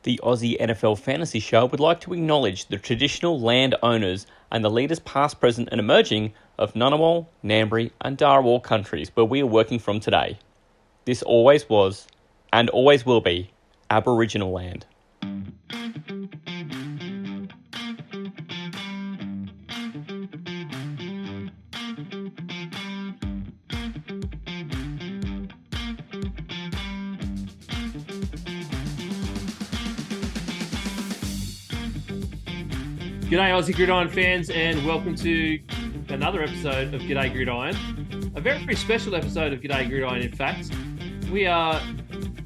The Aussie NFL Fantasy Show would like to acknowledge the traditional land owners and the leaders past, present and emerging of Ngunnawal, Ngambri and Darawal countries where we are working from today. This always was, and always will be, Aboriginal land. G'day Aussie Gridiron fans and welcome to another episode of G'day Gridiron. A very, very special episode of G'day Gridiron, in fact. We are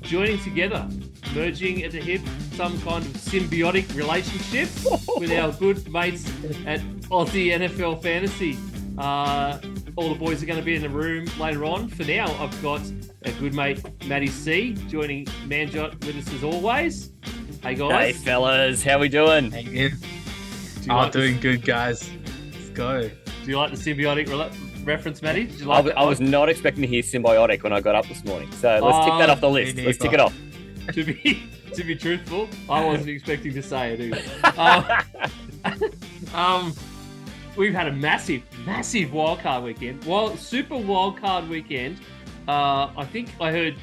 joining together, merging at the hip, some kind of symbiotic relationship with our good mates at Aussie NFL Fantasy. All the boys are going to be in the room later on. For now, I've got a good mate, Matty C, joining Manjot with us as always. Hey guys. Hey fellas, how we doing? Hey, Ian. Doing good, guys. Let's go. Do you like the symbiotic reference, Matty? Did you I like was not expecting to hear symbiotic when I got up this morning. So let's tick that off the list. Let's tick it off. To be truthful, I wasn't expecting to say it either. We've had a massive wildcard weekend. Super Wildcard Weekend. I think I heard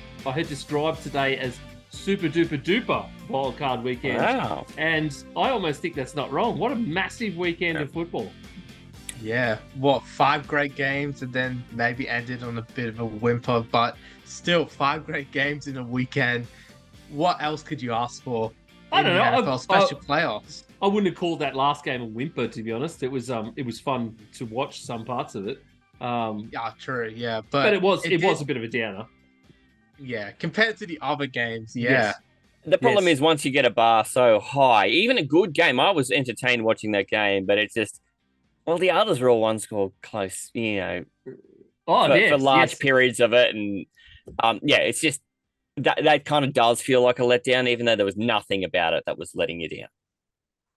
described today as super duper wildcard weekend. Wow. And I almost think that's not wrong. What a massive weekend of football. Yeah, 5 great games and then maybe ended on a bit of a whimper, but still 5 great games in a weekend. What else could you ask for? I don't know. NFL special playoffs. I wouldn't have called that last game a whimper, to be honest. It was fun to watch some parts of it. Yeah, true. Yeah, but it was a bit of a downer. Yeah, compared to the other games, yeah. Yes. The problem is once you get a bar so high, even a good game, I was entertained watching that game, but it's just, well, the others were all one score close, for large periods of it. And it's just that kind of does feel like a letdown, even though there was nothing about it that was letting you down.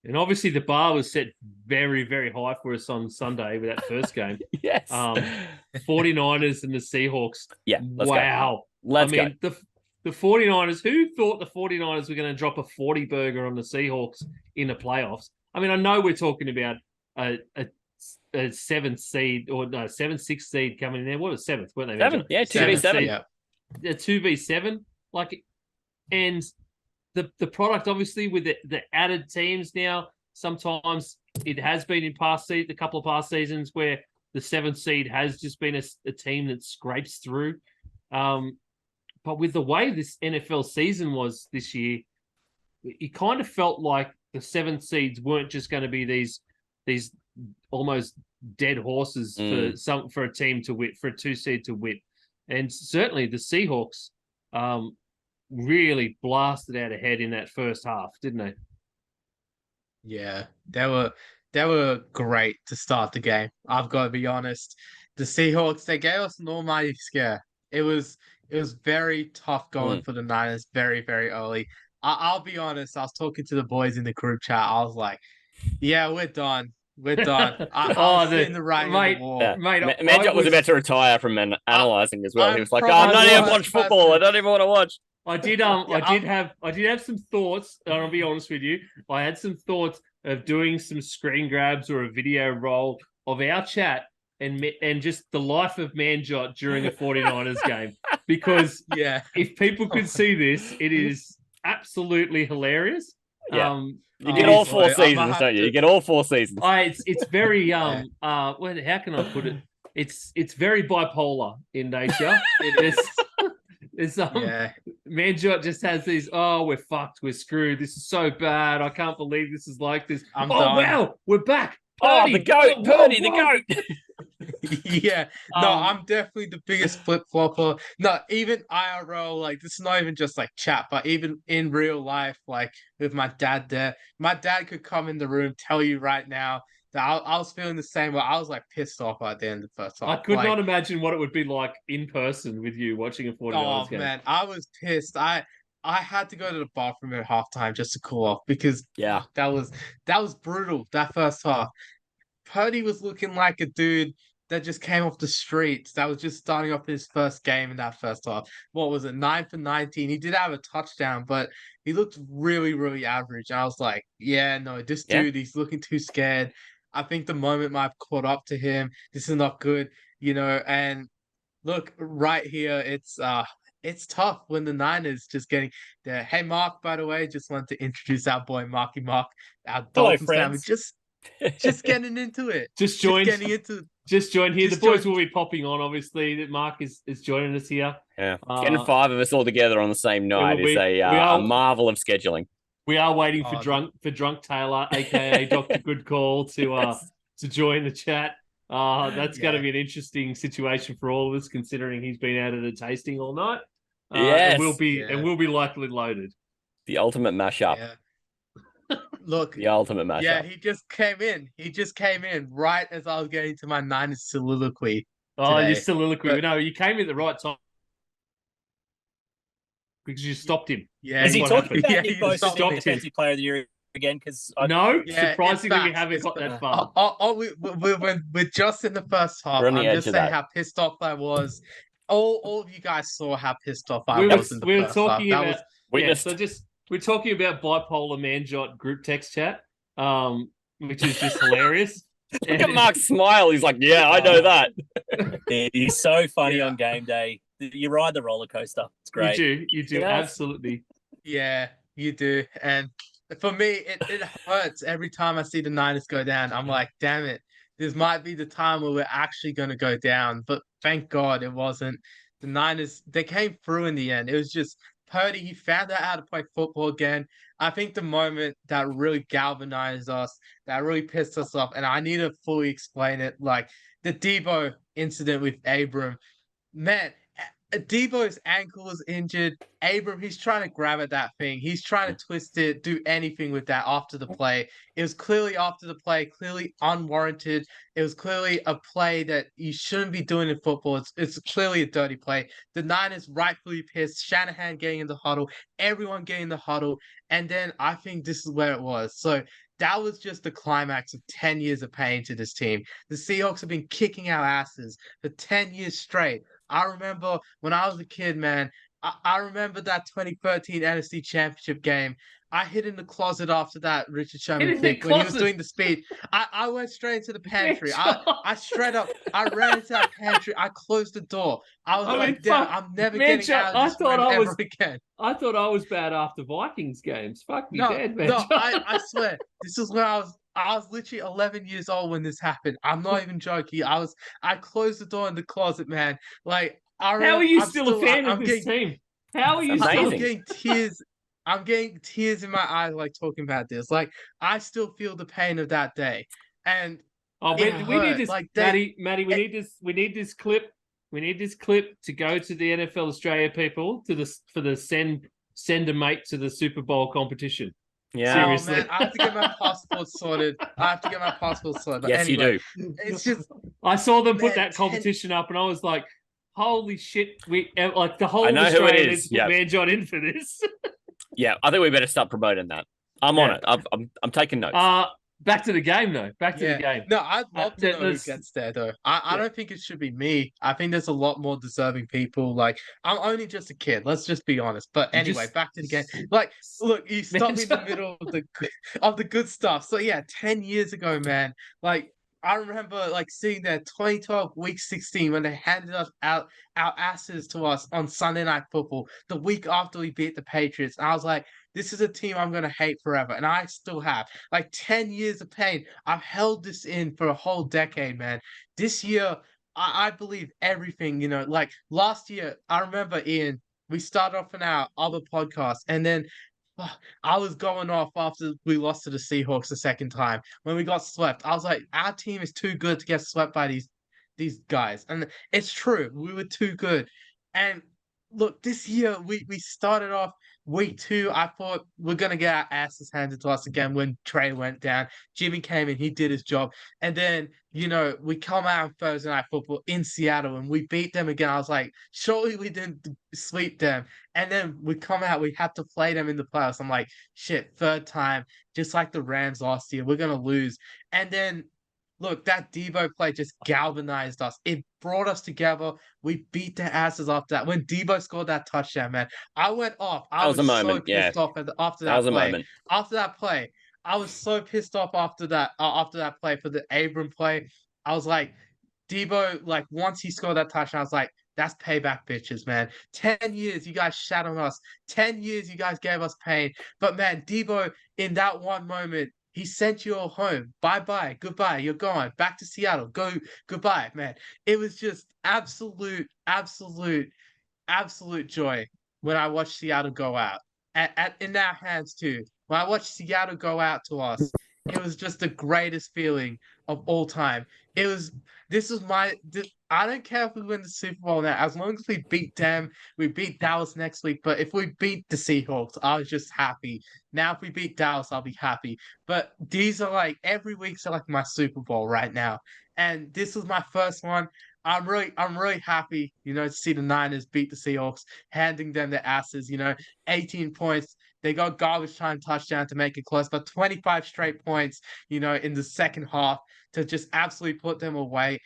And obviously the bar was set very, very high for us on Sunday with that first game. Yes. 49ers and the Seahawks. Yeah. Wow. Let's go. The 49ers, who thought the 49ers were going to drop a 40 burger on the Seahawks in the playoffs? I mean, I know we're talking about a 7th seed or no, 7-6 seed coming in there. What was 7th? Weren't they? 7. Yeah, 2v7. Yeah. 2v7. And the product, obviously, with the added teams now, sometimes it has been in a couple of past seasons where the 7th seed has just been a team that scrapes through. But with the way this NFL season was this year, it kind of felt like the 7th seeds weren't just going to be these almost dead horses for a team to whip, for a 2 seed to whip. And certainly the Seahawks really blasted out ahead in that first half, didn't they? Yeah, they were great to start the game. I've got to be honest. The Seahawks, they gave us an almighty scare. It was very tough going for the Niners very, very early. I'll be honest. I was talking to the boys in the group chat. I was like, "Yeah, we're done. We're done." I was sitting the right in the wall. Yeah. Manjot was about to retire from analyzing as well. He was like, "I'm not even watch football. I don't even want to watch." I did have some thoughts. And I'll be honest with you. I had some thoughts of doing some screen grabs or a video roll of our chat and just the life of Manjot during a 49ers game. Because if people could see this, it is absolutely hilarious. Yeah. You get all 4 seasons, don't you? You get all 4 seasons. It's very how can I put it? It's very bipolar in nature. Manjot just has these, we're fucked, we're screwed, this is so bad, I can't believe this is like this. Done. Wow, we're back. Purdy, the goat, Purdy, the goat. Yeah, no, I'm definitely the biggest flip-flopper. No, even IRL, like, this is not even just, like, chat, but even in real life, like, with my dad there, my dad could come in the room, tell you right now that I was feeling the same way. I was, like, pissed off at the end of the first half. I could not imagine what it would be like in person with you watching a 49ers game. Oh, man, I was pissed. I had to go to the bathroom at halftime just to cool off because that was brutal, that first half. Purdy was looking like a dude that just came off the streets. That was just starting off his first game in that first half. What was it? 9 for 19. He did have a touchdown, but he looked really, really average. And I was like, yeah, no, this dude, he's looking too scared. I think the moment might have caught up to him. This is not good, and look, right here, it's tough when the Niners just getting there. Hey, Mark, by the way, just wanted to introduce our boy Marky Mark, our Dolphins family. Just getting into it. Just joined here. The boys will be popping on. Obviously, that Mark is joining us here. Yeah, getting 5 of us all together on the same night is a marvel of scheduling. We are waiting for drunk Talor, aka Dr. Good Call, to join the chat. That's going to be an interesting situation for all of us, considering he's been out at a tasting all night. And we'll be likely loaded. The ultimate mashup. Yeah. Look, the ultimate mashup. Yeah, he just came in. Right as I was getting to my Niners soliloquy. Oh, your soliloquy. But, no, you came at the right time because you stopped him. Yeah, is he talking about Nick Bosa being Defensive Player of the Year again? Because surprisingly, we haven't got that far. We're just in the first half. I'm just saying how pissed off I was. All of you guys saw how pissed off I was in the first half. We're talking about bipolar Manjot group text chat, which is just hilarious. Look at Mark's smile. He's like, yeah, I know that. He's so funny on game day. You ride the roller coaster. It's great. You do, absolutely. Yeah, you do. And for me, it hurts every time I see the Niners go down. I'm like, damn it. This might be the time where we're actually going to go down. But thank God it wasn't. The Niners, they came through in the end. It was just Purdy, he found out how to play football again. I think the moment that really galvanized us, that really pissed us off, and I need to fully explain it, like the Debo incident with Abram. Man, Debo's ankle was injured. Abram, he's trying to grab at that thing. He's trying to twist it, do anything with that after the play. It was clearly after the play, clearly unwarranted. It was clearly a play that you shouldn't be doing in football. It's clearly a dirty play. The Niners rightfully pissed. Shanahan getting in the huddle, everyone getting in the huddle. And then I think this is where it was. So that was just the climax of 10 years of pain to this team. The Seahawks have been kicking our asses for 10 years straight. I remember when I was a kid, man, I remember that 2013 NFC Championship game. I hid in the closet after that Richard Sherman pick when he was doing the speed. I went straight into the pantry. I straight up. I ran into that pantry. I closed the door. I was damn, I'm never getting out of this ever again. I thought I was bad after Vikings games. Fuck me dead, man. No, I swear. This is when I was literally 11 years old when this happened. I'm not even joking. I closed the door in the closet, man. Like, how are you still a fan of this team? How are you still? I'm getting tears in my eyes, like talking about this. Like, I still feel the pain of that day. And we need this, like, Matty. We need this clip. We need this clip to go to the NFL Australia people for the send a mate to the Super Bowl competition. Yeah, seriously. Oh, man, I have to get my passport sorted. But yes, anyway, you do. It's just I saw them put that competition up, and I was like, "Holy shit!" The whole I know Australia who it is. Yeah, Manjot in for this. Yeah, I think we better start promoting that. I'm on it. I'm taking notes. Back to the game, though. The game. No, I'd love to know who gets there, though. I don't think it should be me. I think there's a lot more deserving people. Like, I'm only just a kid. Let's just be honest. But anyway, back to the game. Like, look, you stopped me in the middle of the good stuff. So yeah, 10 years ago, man. Like, I remember like seeing that 2012 week 16 when they handed us out our asses to us on Sunday Night Football the week after we beat the Patriots. And I was like, this is a team I'm going to hate forever. And I still have. Like 10 years of pain. I've held this in for a whole decade, man. This year, I believe everything, like last year, I remember, Ian, we started off in our other podcast and then I was going off after we lost to the Seahawks the second time. When we got swept, I was like, our team is too good to get swept by these guys. And it's true. We were too good. And look, this year we started off week 2. I thought we're going to get our asses handed to us again when Trey went down. Jimmy came in. He did his job. And then, we come out on Thursday Night Football in Seattle and we beat them again. I was like, surely we didn't sweep them. And then we come out, we have to play them in the playoffs. I'm like, shit, third time, just like the Rams last year, we're going to lose. And then look, that Debo play just galvanized us. It brought us together. We beat their asses after that. When Debo scored that touchdown, man, I went off. I That was a was so moment. Yeah, pissed off after that that was a play. moment. After that play, I was so pissed off after that play for the Abram play. I was like, Debo, like once he scored that touchdown, I was like, that's payback, bitches, man. 10 years you guys shat on us. 10 years you guys gave us pain. But man, Debo, in that one moment, he sent you all home. Bye bye. Goodbye. You're gone. Back to Seattle. Go. Goodbye, man. It was just absolute joy when I watched Seattle go out. In our hands too. When I watched Seattle go out to us, it was just the greatest feeling of all time. It was this was my this, I don't care if we win the Super Bowl now, as long as we beat them, we beat Dallas next week. But if we beat the Seahawks, I was just happy. Now if we beat Dallas, I'll be happy. But these are like every week's like my Super Bowl right now. And this was my first one. I'm really happy, to see the Niners beat the Seahawks, handing them their asses, 18 points. They got garbage time touchdown to make it close, but 25 straight points, in the second half to just absolutely put them away.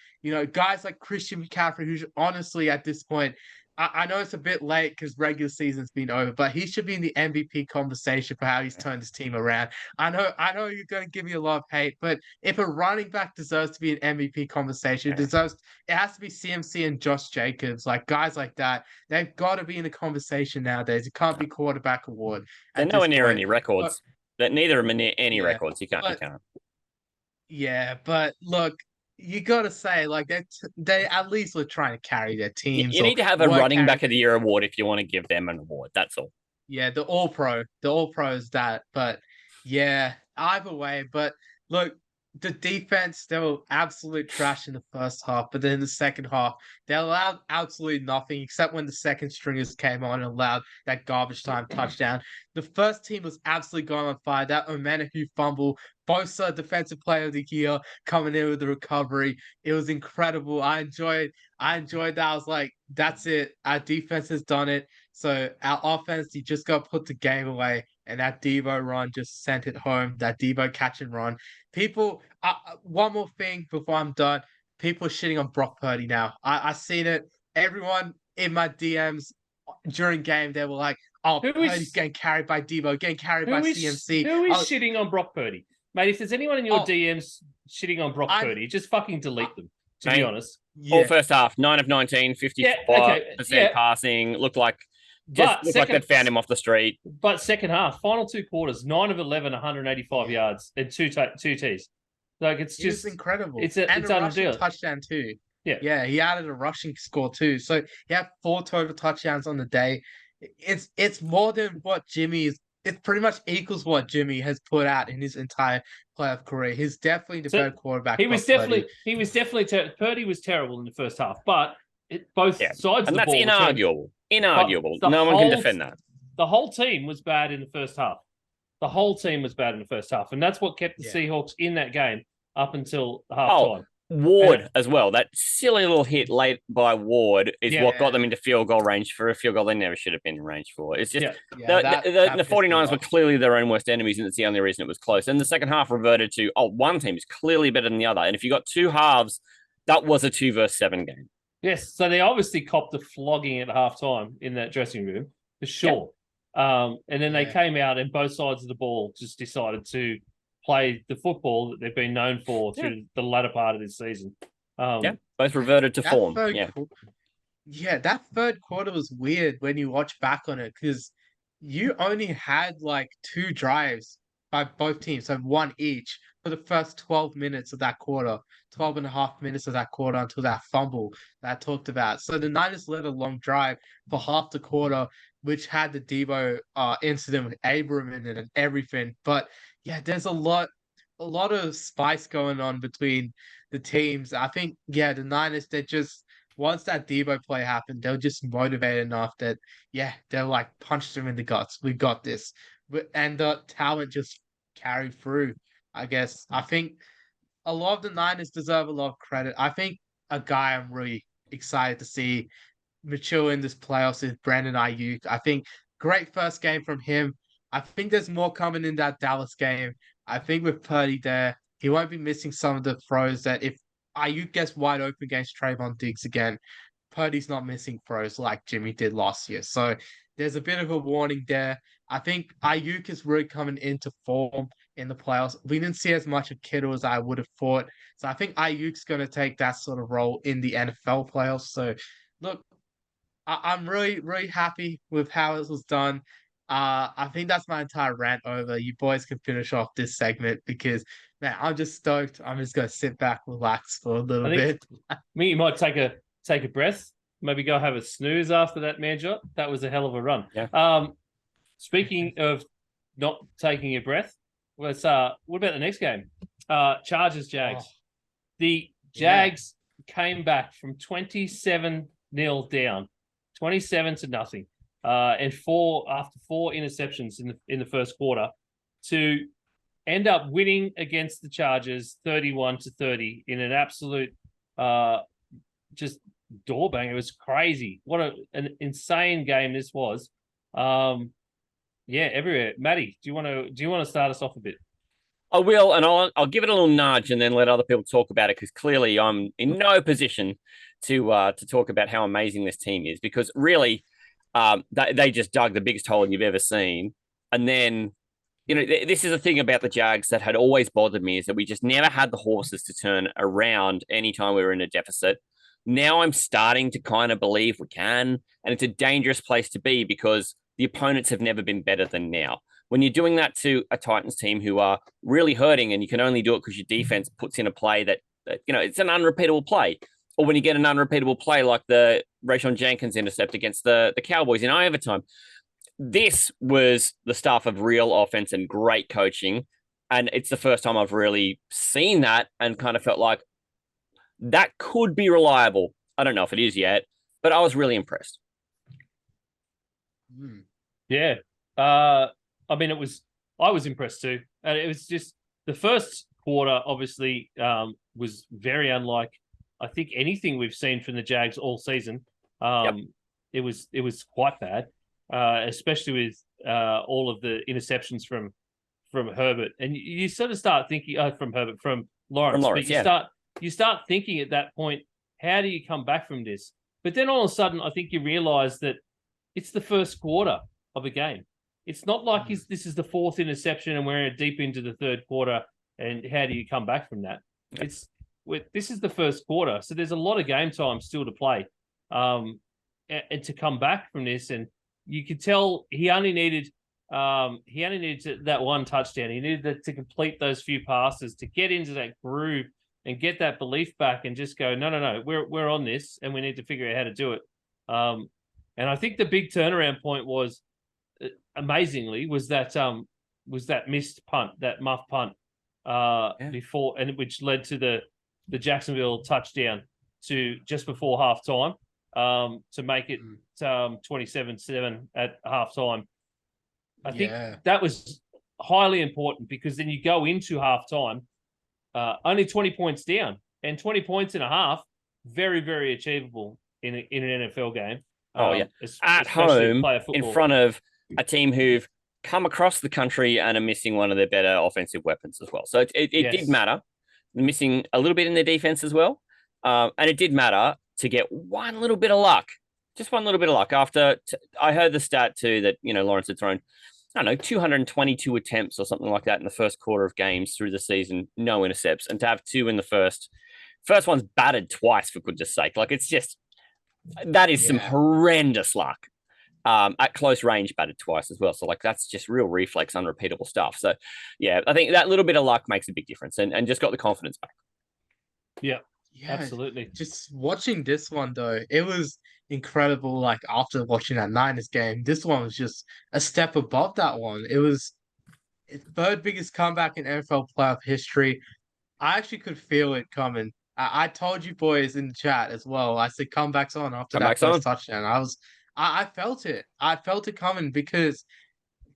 Guys like Christian McCaffrey, who's honestly at this point, I know it's a bit late because regular season's been over, but he should be in the MVP conversation for how he's turned his team around. I know you're going to give me a lot of hate, but if a running back deserves to be an MVP conversation, it has to be CMC and Josh Jacobs, like guys like that. They've got to be in the conversation nowadays. It can't be quarterback award. They're nowhere near any records. That neither of them are near any records. You can't. Yeah, but look, you got to say like they at least were trying to carry their teams. You need to have a running back of the year award if you want to give them an award. That's all. Yeah, the All Pro is that. But yeah, either way. But look, the defense, they were absolute trash in the first half, but then in the second half, they allowed absolutely nothing except when the second stringers came on and allowed that garbage time touchdown. The first team was absolutely going on fire. That Omenihu fumble, Bosa Defensive Player of the Year coming in with the recovery. It was incredible. I enjoyed that. I was like, that's it. Our defense has done it. So our offense, you just got to put the game away. And that Debo run just sent it home. That Debo catch and run. People, one more thing before I'm done. People are shitting on Brock Purdy now. I seen it. Everyone in my DMs during game, they were like, "Oh, Purdy's getting carried by Debo, getting carried by CMC." Who is shitting on Brock Purdy, mate? If there's anyone in your DMs shitting on Brock Purdy, just fucking delete them. To be honest, all first half, 9 of 19, 55% passing. Looked like they'd found him off the street. But second half, final two quarters, 9 of 11, 185 yards and two T's. Like it's just incredible. It's a unreal. Touchdown too. Yeah, he added a rushing score too. So he had 4 total touchdowns on the day. It's more than what Jimmy is. It pretty much equals what Jimmy has put out in his entire playoff career. He's definitely the better quarterback. He was definitely Purdy was terrible in the first half, but both sides of the ball. And that's inarguable. No one can defend that. The whole team was bad in the first half. And that's what kept the Seahawks in that game up until halftime. Ward as well. That silly little hit late by Ward is what got them into field goal range for a field goal they never should have been in range for. It's just the 49ers were clearly their own worst enemies, and it's the only reason it was close. And the second half reverted to, one team is clearly better than the other. And if you got two halves, that was a 2-7 game. Yes, so they obviously copped a flogging at halftime in that dressing room, for sure. And then they came out and both sides of the ball just decided to play the football that they've been known for through the latter part of this season. Both reverted to form. That third quarter was weird when you watch back on it because you only had like 2 drives by both teams, so 1 each for the first 12 minutes of that quarter, 12 and a half minutes of that quarter until that fumble that I talked about. So the Niners led a long drive for half the quarter, which had the Debo incident with Abram in it and everything. But there's a lot of spice going on between the teams. I think, the Niners, they just, once that Debo play happened, they were just motivated enough that, they're like, punched him in the guts. We got this. And the talent just carried through, I guess. I think a lot of the Niners deserve a lot of credit. I think a guy I'm really excited to see mature in this playoffs is Brandon Ayuk. I think great first game from him. I think there's more coming in that Dallas game. I think with Purdy there, He won't be missing some of the throws that if Ayuk gets wide open against Trayvon Diggs again, Purdy's not missing throws like Jimmy did last year. So there's a bit of a warning there. I think Ayuk is really coming into form in the playoffs. We didn't see as much of Kittle as I would have thought. So I think Ayuk's going to take that sort of role in the NFL playoffs. So look, I'm really, really happy with how it was done. I think that's my entire rant over. You boys can finish off this segment because, man, I'm just stoked. I'm just gonna sit back, relax for a little bit. I think you might take a breath, maybe go have a snooze after that, Manjot. That was a hell of a run. Yeah. Speaking of not taking a breath, let's what about the next game? Chargers Jags. The Jags came back from 27-0 down, 27-0, and after four interceptions in the first quarter, to end up winning against the Chargers 31-30 in an absolute just door bang. It was crazy. What an insane game this was. Everywhere. Matty, do you want to start us off a bit? I will, and I'll give it a little nudge and then let other people talk about it because clearly I'm in no position to talk about how amazing this team is because really they just dug the biggest hole you've ever seen. And then, this is the thing about the Jags that had always bothered me is that we just never had the horses to turn around anytime we were in a deficit. Now I'm starting to kind of believe we can, and it's a dangerous place to be because the opponents have never been better than now. When you're doing that to a Titans team who are really hurting and you can only do it because your defense puts in a play that it's an unrepeatable play. Or when you get an unrepeatable play like the Rayshon Jenkins intercept against the Cowboys in overtime. This was the stuff of real offense and great coaching. And it's the first time I've really seen that and kind of felt like that could be reliable. I don't know if it is yet, but I was really impressed. Yeah. I mean, I was impressed too. And it was just the first quarter, obviously, was very unlike, I think, anything we've seen from the Jags all season. It was quite bad, especially with all of the interceptions from Herbert. And you sort of start thinking from Lawrence. But you start thinking at that point, how do you come back from this? But then all of a sudden, I think you realize that it's the first quarter of a game. It's not like this is the fourth interception and we're deep into the third quarter. And how do you come back from that? This is the first quarter, so there's a lot of game time still to play, and to come back from this. And you could tell he only needed that one touchdown. He needed to complete those few passes to get into that groove and get that belief back, and just go, no, we're on this, and we need to figure out how to do it. And I think the big turnaround point was, amazingly, was that missed punt, that muff punt before, and which led to the Jacksonville touchdown to just before halftime, to make it 27-7 at halftime. I think that was highly important because then you go into halftime only 20 points down, and 20 points and a half, very, very achievable in an NFL game. At home in front of a team who've come across the country and are missing one of their better offensive weapons as well. So it did matter. They're missing a little bit in their defense as well. And it did matter to get one little bit of luck. Just one little bit of luck. I heard the stat too that, Lawrence had thrown, 222 attempts or something like that in the first quarter of games through the season, no intercepts. And to have two in the first one's batted twice, for goodness sake. Like, it's just, that is some horrendous luck. At close range, batted twice as well. So, that's just real reflex, unrepeatable stuff. So, I think that little bit of luck makes a big difference and just got the confidence back. Yeah, absolutely. Just watching this one, though, it was incredible. Like, after watching that Niners game, this one was just a step above that one. It was its third biggest comeback in NFL playoff history. I actually could feel it coming. I told you boys in the chat as well. I said comebacks on after that first touchdown. I felt it. I felt it coming because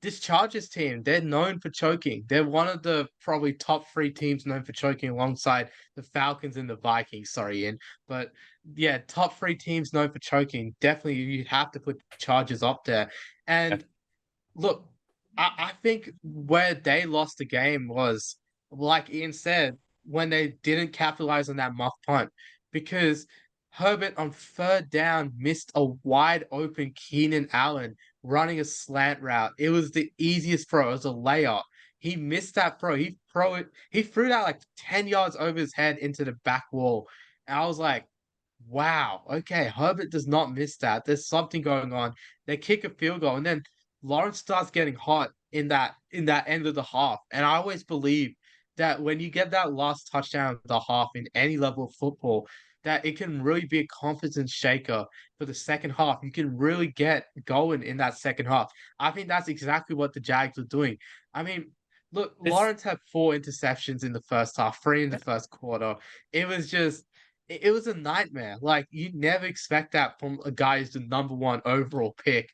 this Chargers team, they're known for choking. They're one of the probably top three teams known for choking alongside the Falcons and the Vikings. Sorry, Ian. But yeah, top three teams known for choking. Definitely, you have to put Chargers up there. And look, I think where they lost the game was like Ian said, when they didn't capitalize on that muff punt, because Herbert on third down missed a wide open Keenan Allen running a slant route. It was the easiest throw. It was a layup. He missed that throw. He threw that like 10 yards over his head into the back wall. And I was like, wow, okay, Herbert does not miss that. There's something going on. They kick a field goal, and then Lawrence starts getting hot in that end of the half. And I always believe that when you get that last touchdown of the half in any level of football, that it can really be a confidence shaker for the second half. You can really get going in that second half. I think that's exactly what the Jags are doing. I mean, look, Lawrence had 4 interceptions in the first half, 3 in the first quarter. It was just it was a nightmare. Like you never expect that from a guy who's the number 1 overall pick.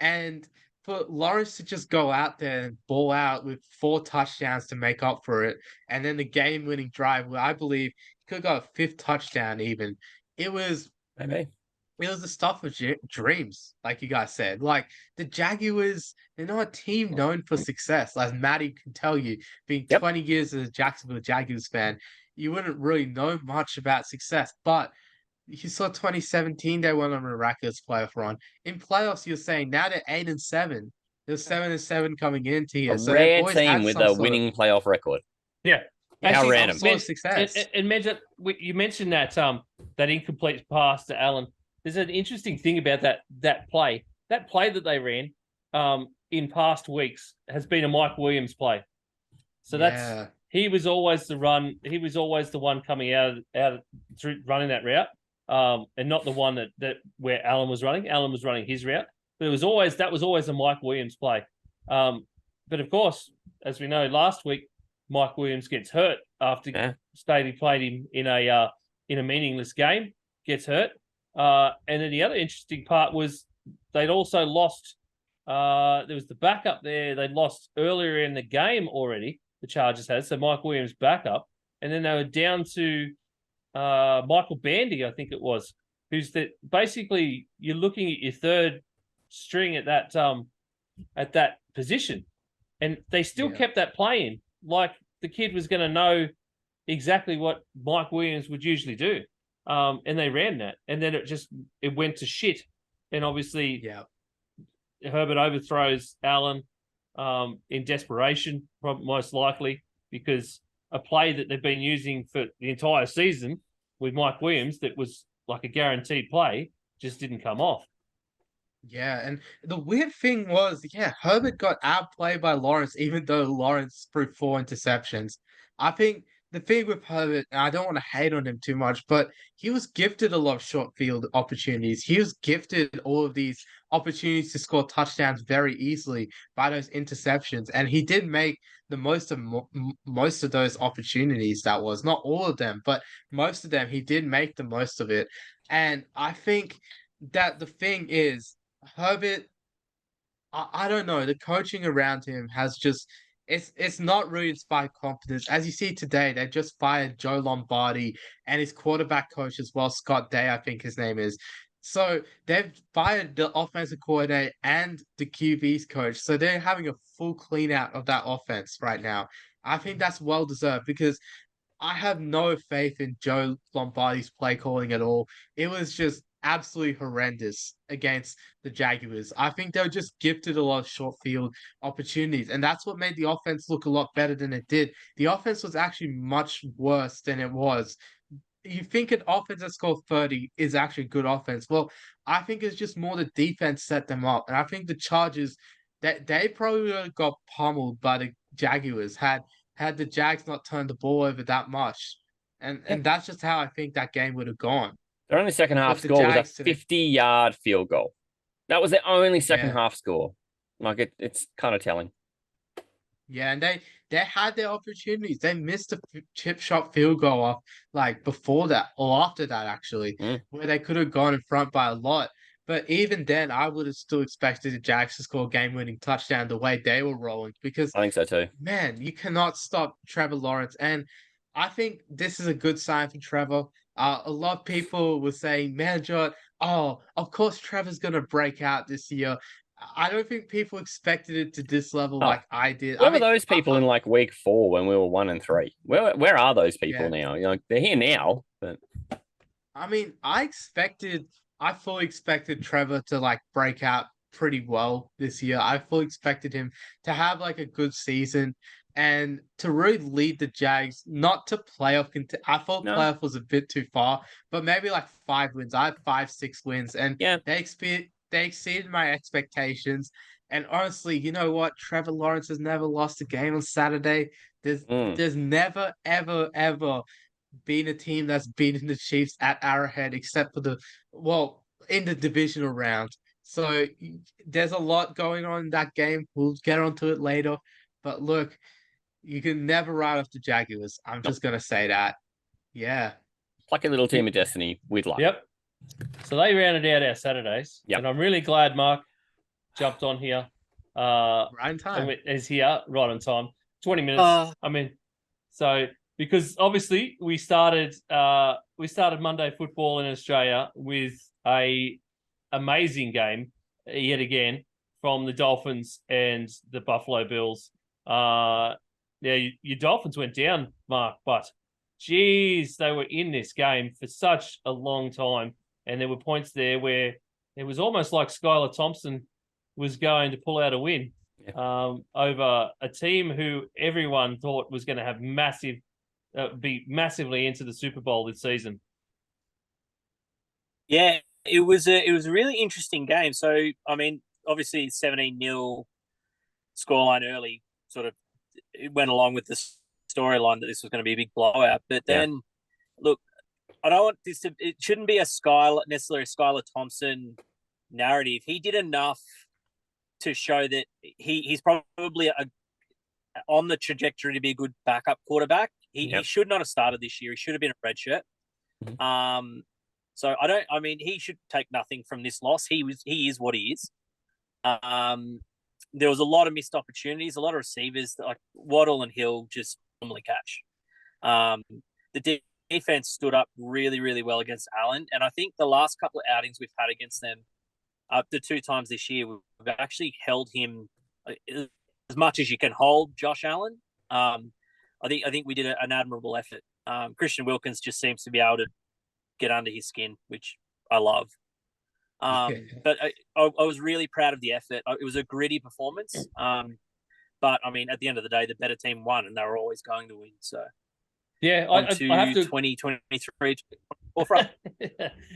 And for Lawrence to just go out there and ball out with 4 touchdowns to make up for it, and then the game-winning drive, where I believe he could have got a 5th touchdown even. It was Maybe. it was the stuff of dreams, like you guys said. Like the Jaguars, they're not a team known for success, as Matty can tell you. Being 20 years as a Jacksonville Jaguars fan, you wouldn't really know much about success. But you saw 2017, they went on a miraculous playoff run. In playoffs, you're saying now they're 8-7. They're 7-7 coming into here. A So rare team with a winning playoff record. Yeah. How random. Sort of success. And Manjot, you mentioned that that incomplete pass to Allen. There's an interesting thing about that play. That play that they ran in past weeks has been a Mike Williams play. So he was always the run. He was always the one coming out through running that route, and not the one that where Allen was running. Allen was running his route, but that was always a Mike Williams play. But of course, as we know, last week Mike Williams gets hurt after Staley played him in a meaningless game. Gets hurt. And then the other interesting part was they'd also lost. There was the backup there. They'd lost earlier in the game already. The Chargers had so Mike Williams backup, and then they were down to Michael Bandy, I think it was, who's basically you're looking at your third string at that position, and they still kept that play in, like the kid was going to know exactly what Mike Williams would usually do. And they ran that, and then it went to shit. And obviously, Herbert overthrows Allen in desperation, most likely, because a play that they've been using for the entire season with Mike Williams that was like a guaranteed play just didn't come off. Yeah, and the weird thing was, Herbert got outplayed by Lawrence, even though Lawrence threw 4 interceptions. I think the thing with Herbert, and I don't want to hate on him too much, but he was gifted a lot of short field opportunities. He was gifted all of these opportunities to score touchdowns very easily by those interceptions, and he did make the most of those opportunities. That was not all of them, but most of them. He did make the most of it, and I think that the thing is, Herbert, I don't know. The coaching around him has just it's not really inspired confidence. As you see today, they just fired Joe Lombardi and his quarterback coach as well, Scott Day, I think his name is. So they've fired the offensive coordinator and the QB's coach. So they're having a full clean out of that offense right now. I think that's well deserved because I have no faith in Joe Lombardi's play calling at all. It was just absolutely horrendous against the Jaguars. I think they were just gifted a lot of short field opportunities, and that's what made the offense look a lot better than it did. The offense was actually much worse than it was. You think an offense that scored 30 is actually good offense. Well, I think it's just more the defense set them up. And I think the Chargers, that they probably would have got pummeled by the Jaguars had the Jags not turned the ball over that much. And that's just how I think that game would have gone. Their only second half score was a 50-yard field goal. That was their only second half score. Like it's kind of telling. Yeah, and they had their opportunities. They missed a chip shot field goal off like before that or after that actually, where they could have gone in front by a lot. But even then, I would have still expected the Jags to score a game-winning touchdown the way they were rolling because I think so too. Man, you cannot stop Trevor Lawrence, and I think this is a good sign for Trevor. A lot of people were saying, Manjot, of course Trevor's gonna break out this year. I don't think people expected it to this level like I did. Where were those people in like week 4 when we were 1-3? Where are those people now? They're here now, but I mean, I fully expected Trevor to like break out pretty well this year. I fully expected him to have like a good season and to really lead the Jags, not to playoff. I thought playoff was a bit too far, but maybe like 5 wins. I had 5-6 wins, and they exceeded my expectations. And honestly, you know what? Trevor Lawrence has never lost a game on Saturday. There's never, ever been a team that's beaten the Chiefs at Arrowhead, except for in the divisional round. So there's a lot going on in that game. We'll get onto it later. But look, you can never write off the Jaguars. I'm just going to say that. Yeah. Like a little team of destiny with luck. Yep. So they rounded out our Saturdays. Yep. And I'm really glad Mark jumped on here. Right in time. Is here right on time. 20 minutes. Because obviously we started Monday football in Australia with a amazing game yet again from the Dolphins and the Buffalo Bills. Your Dolphins went down, Mark, but geez, they were in this game for such a long time, and there were points there where it was almost like Skylar Thompson was going to pull out a win over a team who everyone thought was going to have be massively into the Super Bowl this season. Yeah, it was a really interesting game. So, I mean, obviously 17-0 scoreline early sort of it went along with the storyline that this was going to be a big blowout. But then, look, I don't want this to. It shouldn't be necessarily a Skylar Thompson narrative. He did enough to show that he's probably on the trajectory to be a good backup quarterback. He should not have started this year. He should have been a redshirt. Mm-hmm. So he should take nothing from this loss. He is what he is. There was a lot of missed opportunities, a lot of receivers like Waddle and Hill just normally catch. The defense stood up really, really well against Allen. And I think the last couple of outings we've had against them, the 2 times this year, we've actually held him as much as you can hold Josh Allen. I think we did an admirable effort. Christian Wilkins just seems to be able to get under his skin, which I love. But I was really proud of the effort. It was a gritty performance. But I mean, at the end of the day, the better team won, and they were always going to win. So yeah, I have to 2023.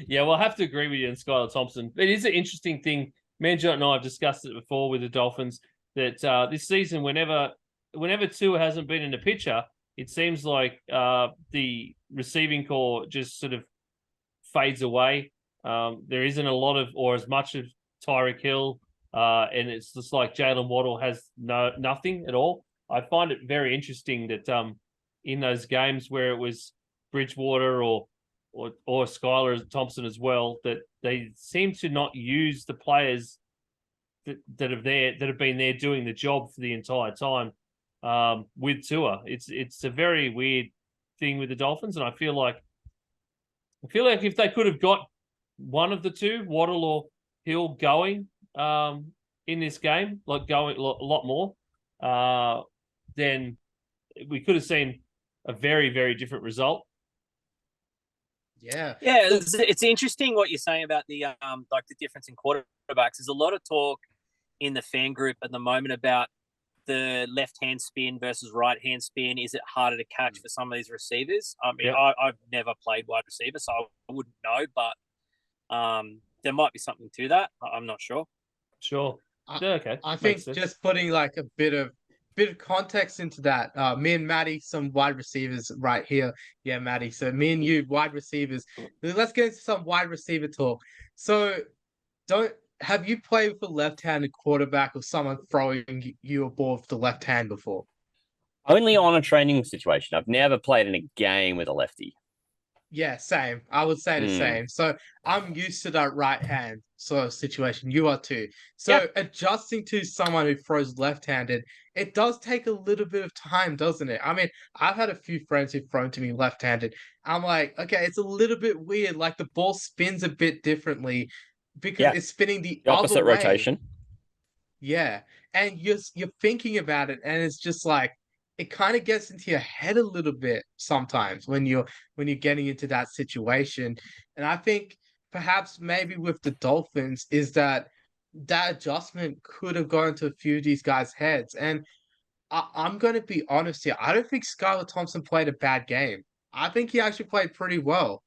Yeah, well, I have to agree with you on Skylar Thompson. It is an interesting thing. Manjot and I have discussed it before with the Dolphins that this season, whenever Tua hasn't been in the picture, it seems like the receiving core just sort of fades away. There isn't a lot of or as much of Tyreek Hill, and it's just like Jalen Waddle has nothing at all. I find it very interesting that in those games where it was Bridgewater or Skylar Thompson as well, that they seem to not use the players that have been there doing the job for the entire time with Tua. It's a very weird thing with the Dolphins, and I feel like if they could have got one of the two, Waddle or Hill, going in this game, like going a lot more, then we could have seen a very, very different result. Yeah. It's interesting what you're saying about the like the difference in quarterbacks. There's a lot of talk in the fan group at the moment about the left hand spin versus right hand spin. Is it harder to catch for some of these receivers? I mean, I've never played wide receiver, so I wouldn't know, but there might be something to that. I'm not sure. Sure. Okay. I think just putting like a bit of context into that. Me and Matty, some wide receivers right here. Yeah, Matty. So me and you, wide receivers. Let's get into some wide receiver talk. So have you played with a left-handed quarterback or someone throwing you a ball with the left hand before? Only on a training situation. I've never played in a game with a lefty. Yeah, same. I would say the same. So I'm used to that right hand sort of situation. You are too. So adjusting to someone who throws left-handed, it does take a little bit of time, doesn't it? I mean, I've had a few friends who've thrown to me left-handed. I'm like, okay, it's a little bit weird. Like the ball spins a bit differently because it's spinning the opposite other way. rotation. Yeah, and you're thinking about it, and it's just like it kind of gets into your head a little bit sometimes when you're getting into that situation. And I think perhaps maybe with the Dolphins is that adjustment could have gone to a few of these guys' heads. And I'm going to be honest here. I don't think Skylar Thompson played a bad game. I think he actually played pretty well.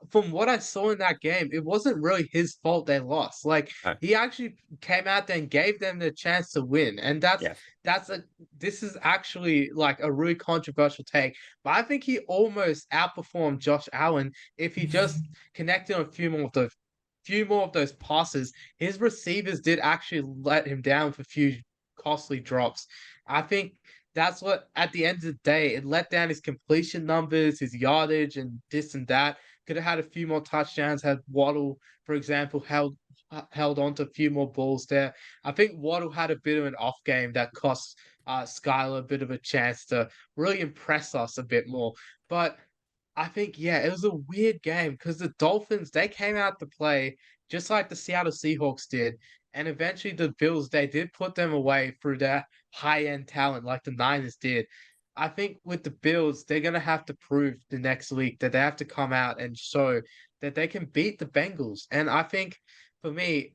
From what I saw in that game, it wasn't really his fault they lost. Like Oh, he actually came out there and gave them the chance to win, and yeah. this is actually like a really controversial take. But I think he almost outperformed Josh Allen if he just connected on a few more of those passes. His receivers did actually let him down with a few costly drops. I think that's what, at the end of the day, it let down his completion numbers, his yardage, and this and that. Could have had a few more touchdowns. Had Waddle, for example, held on to a few more balls there. I think Waddle had a bit of an off game that cost Skyler a bit of a chance to really impress us a bit more. But I think, yeah, it was a weird game because the Dolphins, they came out to play just like the Seattle Seahawks did. And eventually the Bills, they did put them away through their high end talent like the Niners did. I think with the Bills, they're going to have to prove the next week that they have to come out and show that they can beat the Bengals. And I think for me,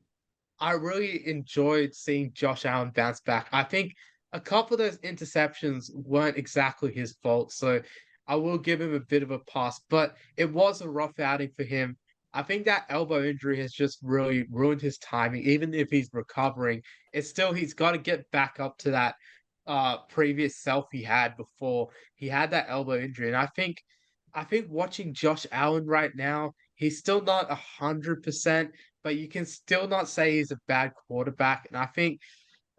I really enjoyed seeing Josh Allen bounce back. I think a couple of those interceptions weren't exactly his fault, so I will give him a bit of a pass, but it was a rough outing for him. I think that elbow injury has just really ruined his timing. Even if he's recovering, it's still he's got to get back up to that previous self he had before he had that elbow injury. And I think watching Josh Allen right now, he's still not 100%, but you can still not say he's a bad quarterback. And I think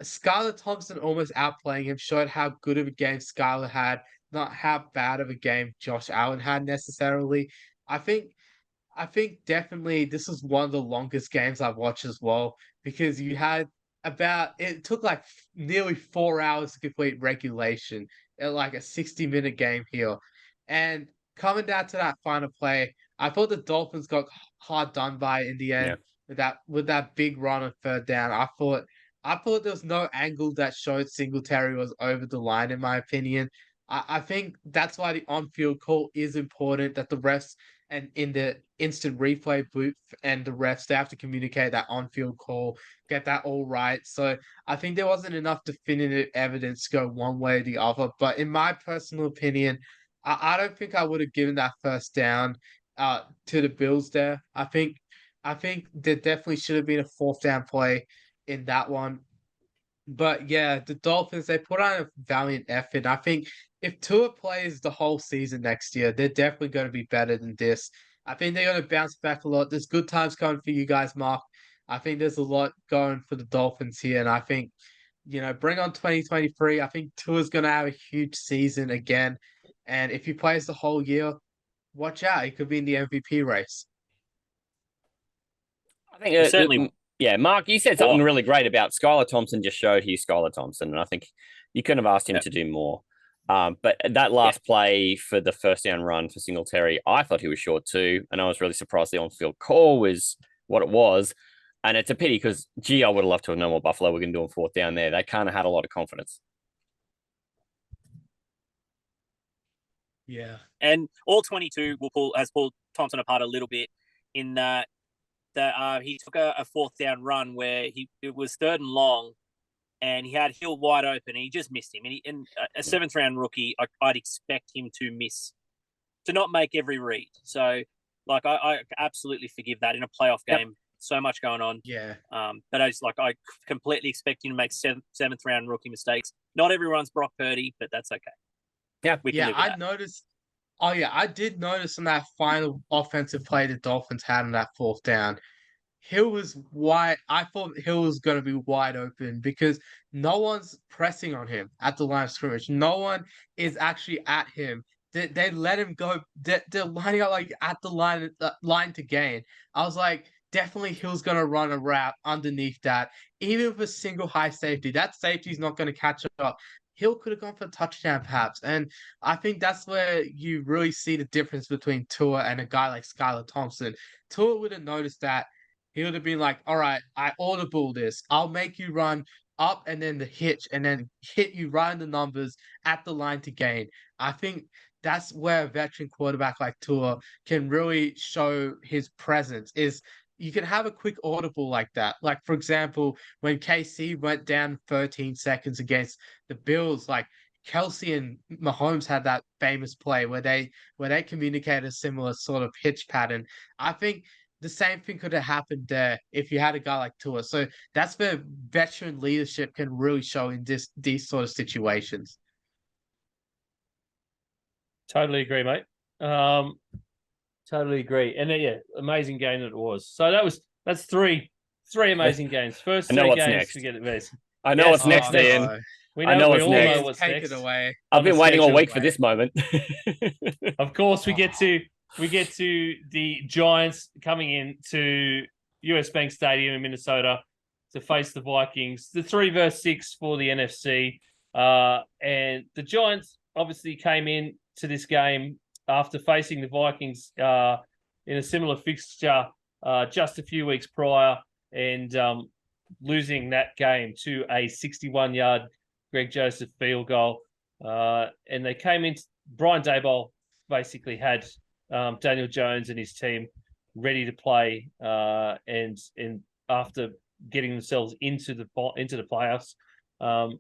Skylar Thompson almost outplaying him showed how good of a game Skylar had, not how bad of a game Josh Allen had necessarily. I think I think definitely this is one of the longest games I've watched as well because you had it took like nearly 4 hours to complete regulation at like a 60-minute game here. And coming down to that final play, I thought the Dolphins got hard done by in the Yeah. end with that big run on third down. I thought there was no angle that showed Singletary was over the line, in my opinion. I think that's why the on-field call is important, that the refs and in the instant replay booth and the refs, they have to communicate that on-field call, get that all right. So I think there wasn't enough definitive evidence to go one way or the other. But in my personal opinion, I don't think I would have given that first down to the Bills there. I think there definitely should have been a fourth down play in that one. But yeah, the Dolphins, they put on a valiant effort. I think if Tua plays the whole season next year, they're definitely going to be better than this. I think they're going to bounce back a lot. There's good times coming for you guys, Mark. I think there's a lot going for the Dolphins here. And I think, bring on 2023. I think Tua's going to have a huge season again. And if he plays the whole year, watch out. He could be in the MVP race. I think certainly. Yeah, Mark, you said something really great about Skylar Thompson. Just showed he's Skylar Thompson, and I think you couldn't have asked him to do more. But that last play for the first down run for Singletary, I thought he was short too, and I was really surprised the on-field call was what it was. And it's a pity because, I would have loved to have known what Buffalo were going to do on fourth down there. They kind of had a lot of confidence. Yeah. And all 22 has pulled Thompson apart a little bit in that he took a fourth down run where it was third and long, and he had Hill wide open, and he just missed him. And a seventh round rookie, I'd expect him to not make every read. So, like, I absolutely forgive that in a playoff game. Yep. So much going on. Yeah. But I completely expect him to make seventh round rookie mistakes. Not everyone's Brock Purdy, but that's okay. Yeah, I noticed. Oh yeah, I did notice on that final offensive play the Dolphins had on that fourth down. Hill was wide. I thought Hill was going to be wide open because no one's pressing on him at the line of scrimmage. No one is actually at him. They let him go. They're lining up like at the line to gain. I was like, definitely Hill's going to run a route underneath that. Even with a single high safety, that safety's not going to catch up. Hill could have gone for a touchdown perhaps. And I think that's where you really see the difference between Tua and a guy like Skylar Thompson. Tua would have noticed that. He would have been like, all right, I audible this. I'll make you run up and then the hitch and then hit you right in the numbers at the line to gain. I think that's where a veteran quarterback like Tua can really show his presence is you can have a quick audible like that. Like, for example, when KC went down 13 seconds against the Bills, like Kelsey and Mahomes had that famous play where they communicated a similar sort of hitch pattern. I think the same thing could have happened there if you had a guy like Tua. So that's where veteran leadership can really show in these sort of situations. Totally agree, mate. Totally agree. And yeah, amazing game that it was. So that's three amazing games. First three games next. to get it best. I know what's next, Ian. We all know what's Take next. it away. I've been waiting all week for this moment. Of course, we get to the Giants coming in to US Bank Stadium in Minnesota to face the Vikings. The 3-6 for the NFC. And the Giants obviously came in to this game after facing the Vikings in a similar fixture just a few weeks prior and losing that game to a 61-yard Greg Joseph field goal. And they came in, Brian Daboll basically had Daniel Jones and his team ready to play and after getting themselves into the playoffs. And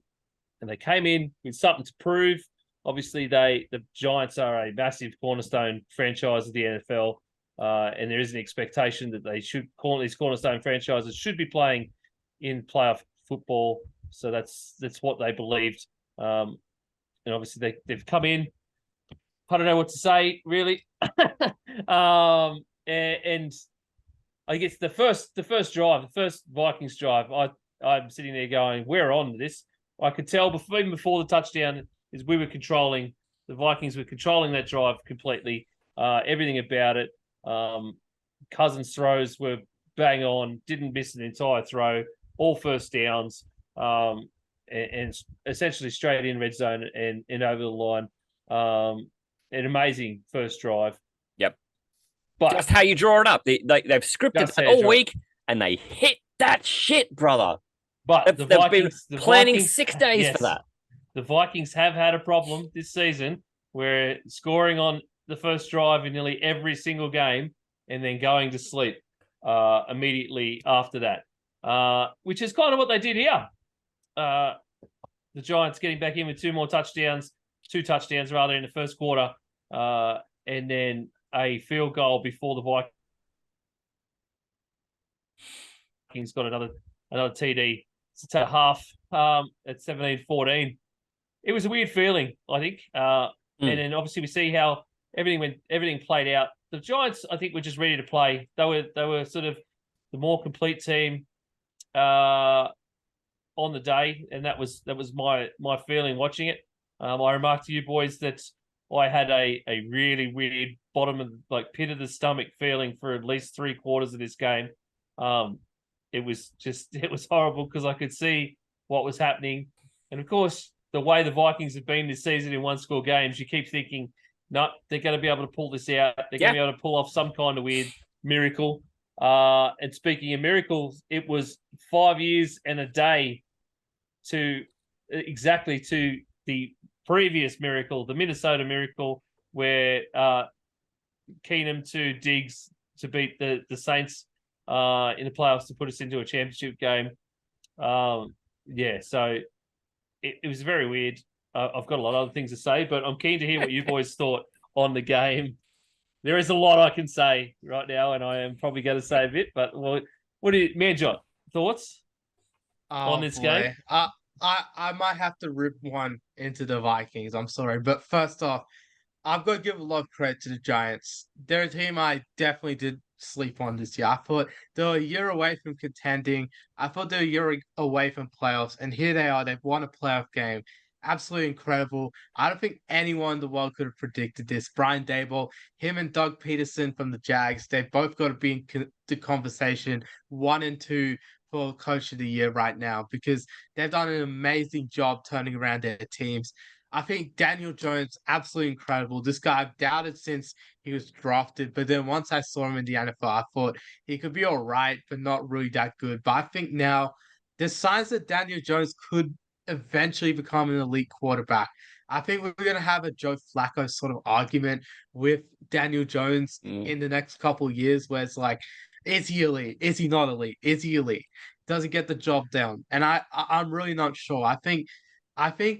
they came in with something to prove. Obviously, the Giants are a massive cornerstone franchise of the NFL, and there is an expectation that these cornerstone franchises should be playing in playoff football. So that's what they believed. And obviously, they've come in. I don't know what to say, really. And I guess the first Vikings drive, I'm sitting there going, we're on this. I could tell even before the touchdown is we were controlling. The Vikings were controlling that drive completely. Everything about it. Cousins' throws were bang on. Didn't miss an entire throw. All first downs. And essentially straight in red zone and over the line. An amazing first drive. Yep. But just how you draw it up. They've scripted it all week and they hit that shit, brother. But they've been planning 6 days for that. The Vikings have had a problem this season where scoring on the first drive in nearly every single game and then going to sleep immediately after that, which is kind of what they did here. The Giants getting back in with two touchdowns rather in the first quarter, and then a field goal before the Vikings got another TD to half at 17-14. It was a weird feeling, I think. And then obviously we see how everything played out. The Giants, I think, were just ready to play. They were sort of the more complete team on the day, and that was my feeling watching it. I remarked to you boys that I had a really weird bottom of pit of the stomach feeling for at least 3 quarters of this game. It was horrible because I could see what was happening, and of course the way the Vikings have been this season in 1-score games, you keep thinking, no, they're going to be able to pull this out. They're going to be able to pull off some kind of weird miracle. And speaking of miracles, it was 5 years and a day to the previous miracle, the Minnesota Miracle, where Keenum to Diggs to beat the Saints in the playoffs to put us into a championship game. So it was very weird. I've got a lot of other things to say, but I'm keen to hear what you boys thought on the game. There is a lot I can say right now, and I am probably going to say a bit, but what do you, Manjot, thoughts on this game? I might have to rip one into the Vikings. I'm sorry. But first off, I've got to give a lot of credit to the Giants. They're a team I definitely did sleep on this year. I thought they were a year away from contending. I thought they were a year away from playoffs. And here they are. They've won a playoff game. Absolutely incredible. I don't think anyone in the world could have predicted this. Brian Daboll, him and Doug Peterson from the Jags, they've both got to be in the conversation 1 and 2 for Coach of the Year right now because they've done an amazing job turning around their teams. I think Daniel Jones, absolutely incredible. This guy I've doubted since he was drafted, but then once I saw him in the NFL, I thought he could be all right, but not really that good. But I think now there's signs that Daniel Jones could eventually become an elite quarterback. I think we're going to have a Joe Flacco sort of argument with Daniel Jones in the next couple of years, where it's like, is he elite? Is he not elite? Is he elite? Does he get the job done? And I'm really not sure. I think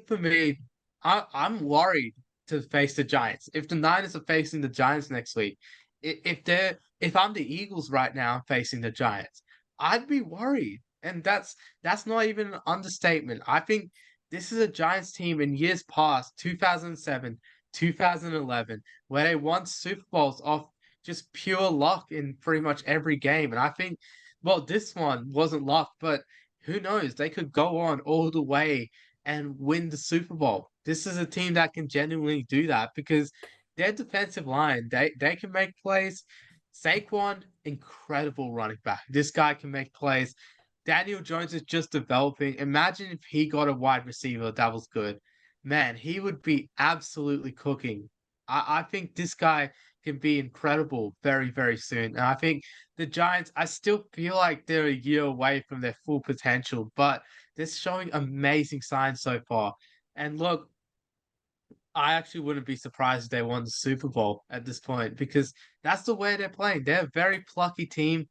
for me, I'm worried to face the Giants. If the Niners are facing the Giants next week, if I'm the Eagles right now facing the Giants, I'd be worried. And that's not even an understatement. I think this is a Giants team in years past, 2007, 2011, where they won Super Bowls off just pure luck in pretty much every game. And I think, well, this one wasn't luck, but who knows? They could go on all the way and win the Super Bowl. This is a team that can genuinely do that because their defensive line, they can make plays. Saquon, incredible running back. This guy can make plays. Daniel Jones is just developing. Imagine if he got a wide receiver that was good. Man, he would be absolutely cooking. I think this guy can be incredible very, very soon. And I think the Giants, I still feel like they're a year away from their full potential, but they're showing amazing signs so far. And look, I actually wouldn't be surprised if they won the Super Bowl at this point because that's the way they're playing. They're a very plucky team.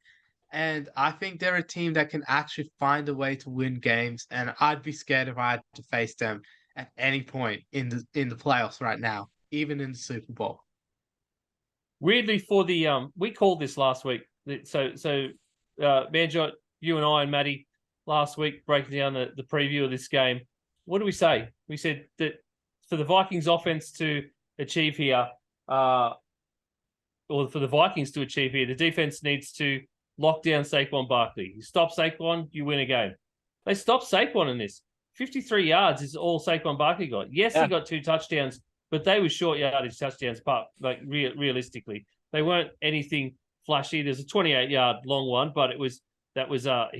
And I think they're a team that can actually find a way to win games. And I'd be scared if I had to face them at any point in the playoffs right now, even in the Super Bowl. Weirdly, for the we called this last week. So Manjot, you and I and Matty last week breaking down the preview of this game. What do we say? We said that for the Vikings offense to achieve here, or for the Vikings to achieve here, the defense needs to lock down Saquon Barkley. You stop Saquon, you win a game. They stopped Saquon in this. 53 yards is all Saquon Barkley got. Yes, he got 2 touchdowns, but they were short yardage touchdowns, like realistically. They weren't anything flashy. There's a 28-yard long one, but he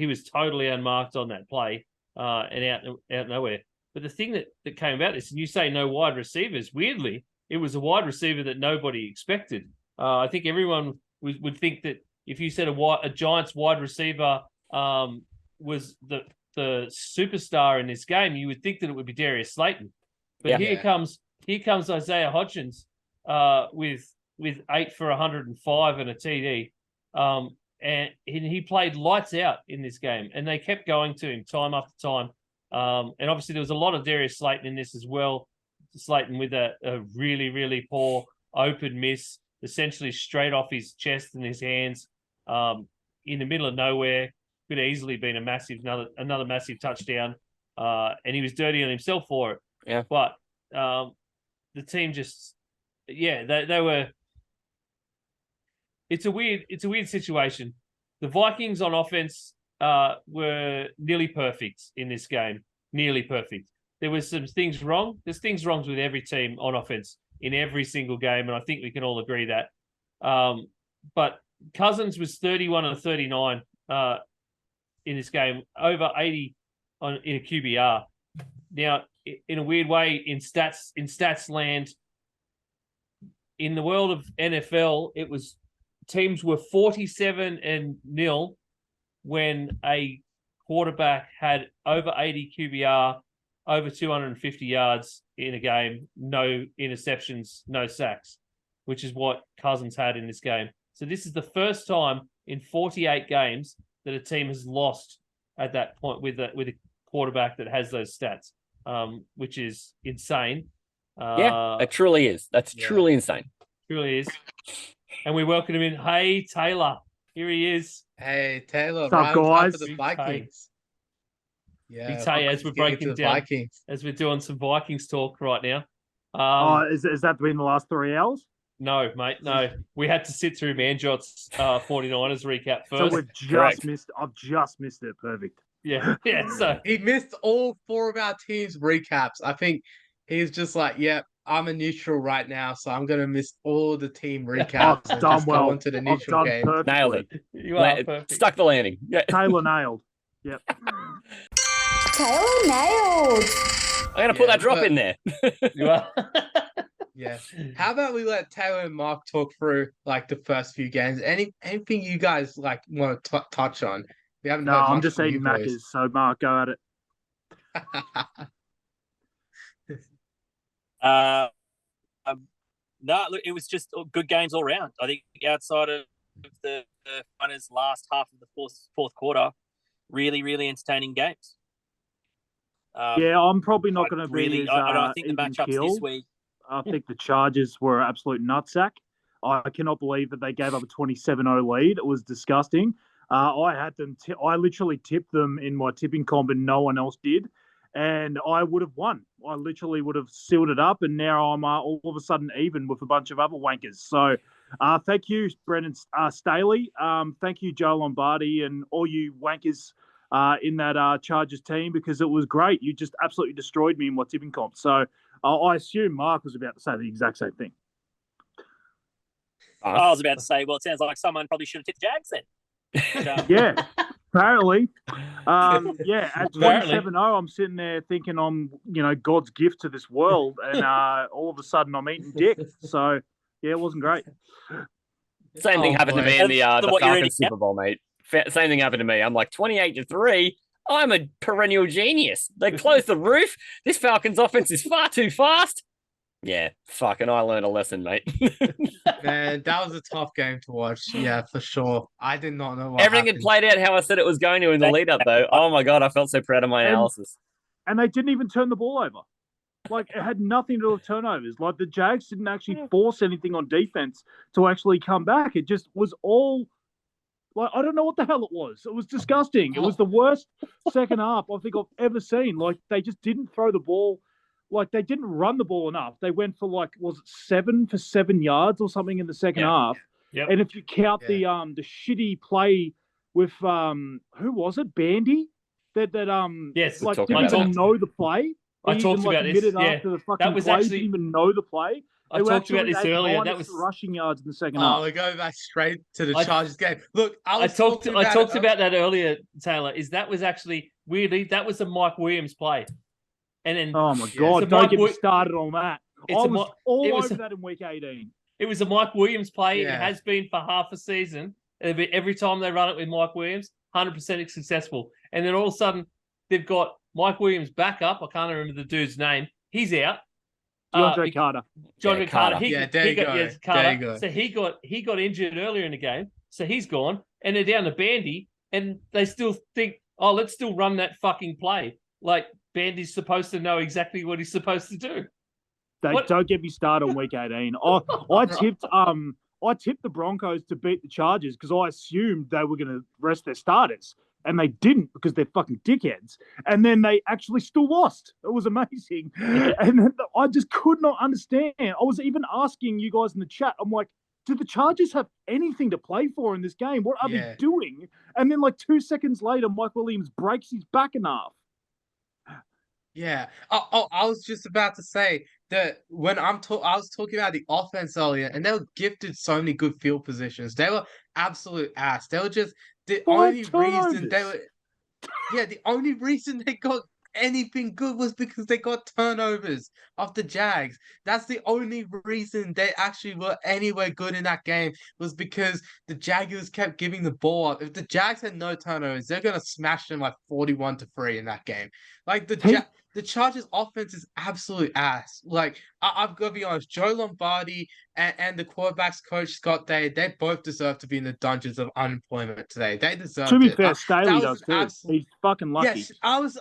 was totally unmarked on that play and out nowhere. But the thing that came about this, and you say no wide receivers, weirdly, it was a wide receiver that nobody expected. I think everyone would think that if you said a Giants wide receiver was the superstar in this game, you would think that it would be Darius Slayton. But here comes Isaiah Hodgins with 8 for 105 and a TD. And he played lights out in this game, and they kept going to him time after time. And obviously there was a lot of Darius Slayton in this as well. Slayton with a really, really poor open miss, essentially straight off his chest and his hands. In the middle of nowhere, could have easily been another massive touchdown, and he was dirty on himself for it. Yeah, but the team just, they were. It's a weird situation. The Vikings on offense were nearly perfect in this game, nearly perfect. There was some things wrong. There's things wrong with every team on offense in every single game, and I think we can all agree that. But Cousins was 31 of 39 in this game, over 80 in a QBR. Now, in a weird way, in stats land, in the world of NFL, it was teams were 47-0 when a quarterback had over 80 QBR, over 250 yards in a game, no interceptions, no sacks, which is what Cousins had in this game. So this is the first time in 48 games that a team has lost at that point with a quarterback that has those stats, which is insane. It truly is. That's truly insane. Truly is. And we welcome him in. Hey, Talor. Here he is. Hey, Talor. What's up, guys? For the Vikings. Yeah. As we're breaking down, Vikings. As we're doing some Vikings talk right now. Is that been the last 3 hours? No, mate, no. We had to sit through Manjot's 49ers recap first. So I've just missed it. Perfect. Yeah. So he missed all 4 of our teams' recaps. I think he's just like, I'm a neutral right now, so I'm going to miss all the team recaps and just go into the neutral game. Perfectly. Nailed it. You are perfect. Stuck the landing. Yeah. Talor nailed. Yep. Talor nailed. I'm going to put that drop in there. You are. Yeah. How about we let Talor and Mark talk through like the first few games? Anything you guys like want to touch on? We haven't No, heard I'm much just from eating you boys. Macca's, so Mark, go at it. No, look, it was just good games all round. I think outside of the finals last half of the fourth quarter, really, really entertaining games. Yeah, I'm probably not going to be as I think the even matchups killed. this week. I think the Chargers were an absolute nutsack. I cannot believe that they gave up a 27-0 lead. It was disgusting. I had them. I literally tipped them in my tipping comp, and no one else did. And I would have won. I literally would have sealed it up, and now I'm all of a sudden even with a bunch of other wankers. So, thank you, Brendan Staley. Thank you, Joe Lombardi, and all you wankers in that Chargers team, because it was great. You just absolutely destroyed me in my tipping comp. So, I assume Mark was about to say the exact same thing. I was about to say, well, it sounds like someone probably should have tipped Jags then. But, yeah, apparently. Yeah, at 27-0, I'm sitting there thinking I'm, God's gift to this world, and all of a sudden I'm eating dick. So, yeah, it wasn't great. Same thing happened to me in the Falcons Super Bowl, mate. Same thing happened to me. I'm like 28-3. I'm a perennial genius. They closed the roof. This Falcons offense is far too fast. Yeah, fucking I learned a lesson, mate. Man, that was a tough game to watch. Yeah, for sure. I did not know what Everything happened. had played out how I said it was going to in the lead up, though. Oh my God, I felt so proud of my analysis. And they didn't even turn the ball over. Like, it had nothing to do with turnovers. Like, the Jags didn't actually force anything on defense to actually come back. It just was all, like, I don't know what the hell it was. It was disgusting. It was the worst second half I think I've ever seen. Like, they just didn't throw the ball. Like, they didn't run the ball enough. They went for, like, was it 7 for 7 yards or something in the second half? Yep. And if you count the shitty play with who was it? Bandy? Yes, like didn't even know the play. I talked about this. After the fucking that was play, actually didn't even know the play. I talked about this earlier. That was rushing yards in the second half. Oh, we're going back straight to the Chargers game. Look, I talked about that earlier, Taylor. That was actually weirdly that was a Mike Williams play. And then, oh my God, so don't get me started on that. I was all over that in week 18. It was a Mike Williams play. Yeah. It has been for half a season. Every time they run it with Mike Williams, 100% successful. And then all of a sudden, they've got Mike Williams back up. I can't remember the dude's name. He's out. DeAndre Carter. DeAndre Carter. There you go. So he got injured earlier in the game. So he's gone. And they're down to Bandy. And they still think, oh, let's still run that fucking play. Like, Bandy's supposed to know exactly what he's supposed to do. Don't get me started on week 18. I tipped the Broncos to beat the Chargers because I assumed they were going to rest their starters. And they didn't because they're fucking dickheads. And then they actually still lost. It was amazing. And I just could not understand. I was even asking you guys in the chat, I'm like, do the Chargers have anything to play for in this game? What are they doing? And then like 2 seconds later, Mike Williams breaks his back in half. Yeah. I was just about to say that when I was talking about the offense earlier, and they were gifted so many good field positions. They were absolute ass. They were just the only reason they got anything good was because they got turnovers off the Jags. That's the only reason they actually were anywhere good in that game, was because the Jaguars kept giving the ball up. If the Jags had no turnovers, they're gonna smash them like 41-3 in that game. Like the Chargers offense is absolute ass. Like, I've got to be honest, Joe Lombardi and the quarterback's coach, Scott Day, they both deserve to be in the dungeons of unemployment today. They deserve it. To be fair, Staley does too. He's fucking lucky. Yes, I was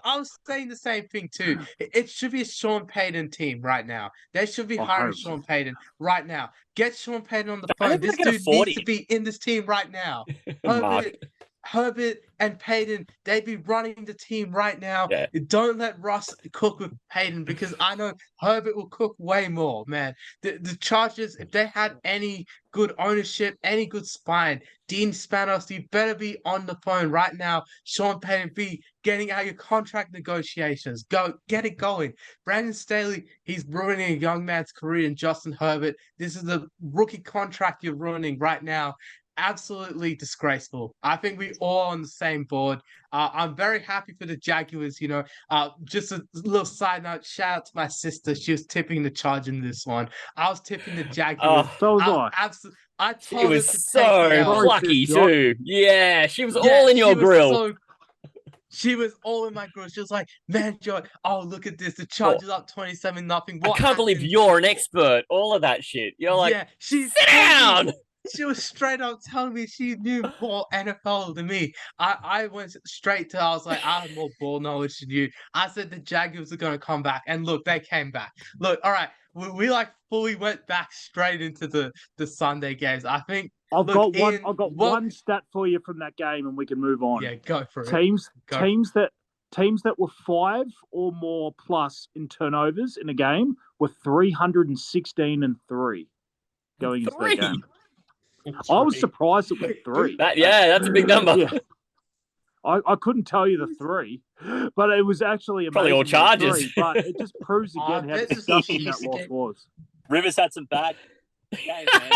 saying the same thing too. It should be a Sean Payton team right now. They should be hiring Sean Payton right now. Get Sean Payton on the phone. This dude needs to be in this team right now. Herbert and Payton, they'd be running the team right now. Yeah. Don't let Russ cook with Payton, because I know Herbert will cook way more, man. The Chargers, if they had any good ownership, any good spine, Dean Spanos, you better be on the phone right now. Sean Payton, be getting out your contract negotiations. Go, get it going. Brandon Staley, he's ruining a young man's career in Justin Herbert. This is the rookie contract you're ruining right now. Absolutely disgraceful. I think we all on the same board. I'm very happy for the Jaguars. Just a little side note, shout out to my sister. She was tipping the Chargers in this one. I was tipping the Jaguars. So was I. I She told her was to take so me out. plucky too. Yeah, she was all in she your was grill. She was all in my grill. She was like, "Man, John, oh look at this. The Chargers up 27-0. I can't believe you're an expert. All of that shit. You're like, she sit down. She was straight up telling me she knew more NFL than me. I went straight to, I was like, I have more ball knowledge than you. I said the Jaguars are going to come back. And look, they came back. Look, all right. We like fully went back straight into the Sunday games. I think I've got one stat for you from that game, and we can move on. Yeah, go for it. Teams that were 5 or more plus in turnovers in a game were 316-3 going into that game. I was surprised it was 3. That's a big number. Yeah. I couldn't tell you the 3, but it was actually amazing. Probably all Chargers. 3, but it just proves again how disgusting that loss was. Rivers had some bad games, man.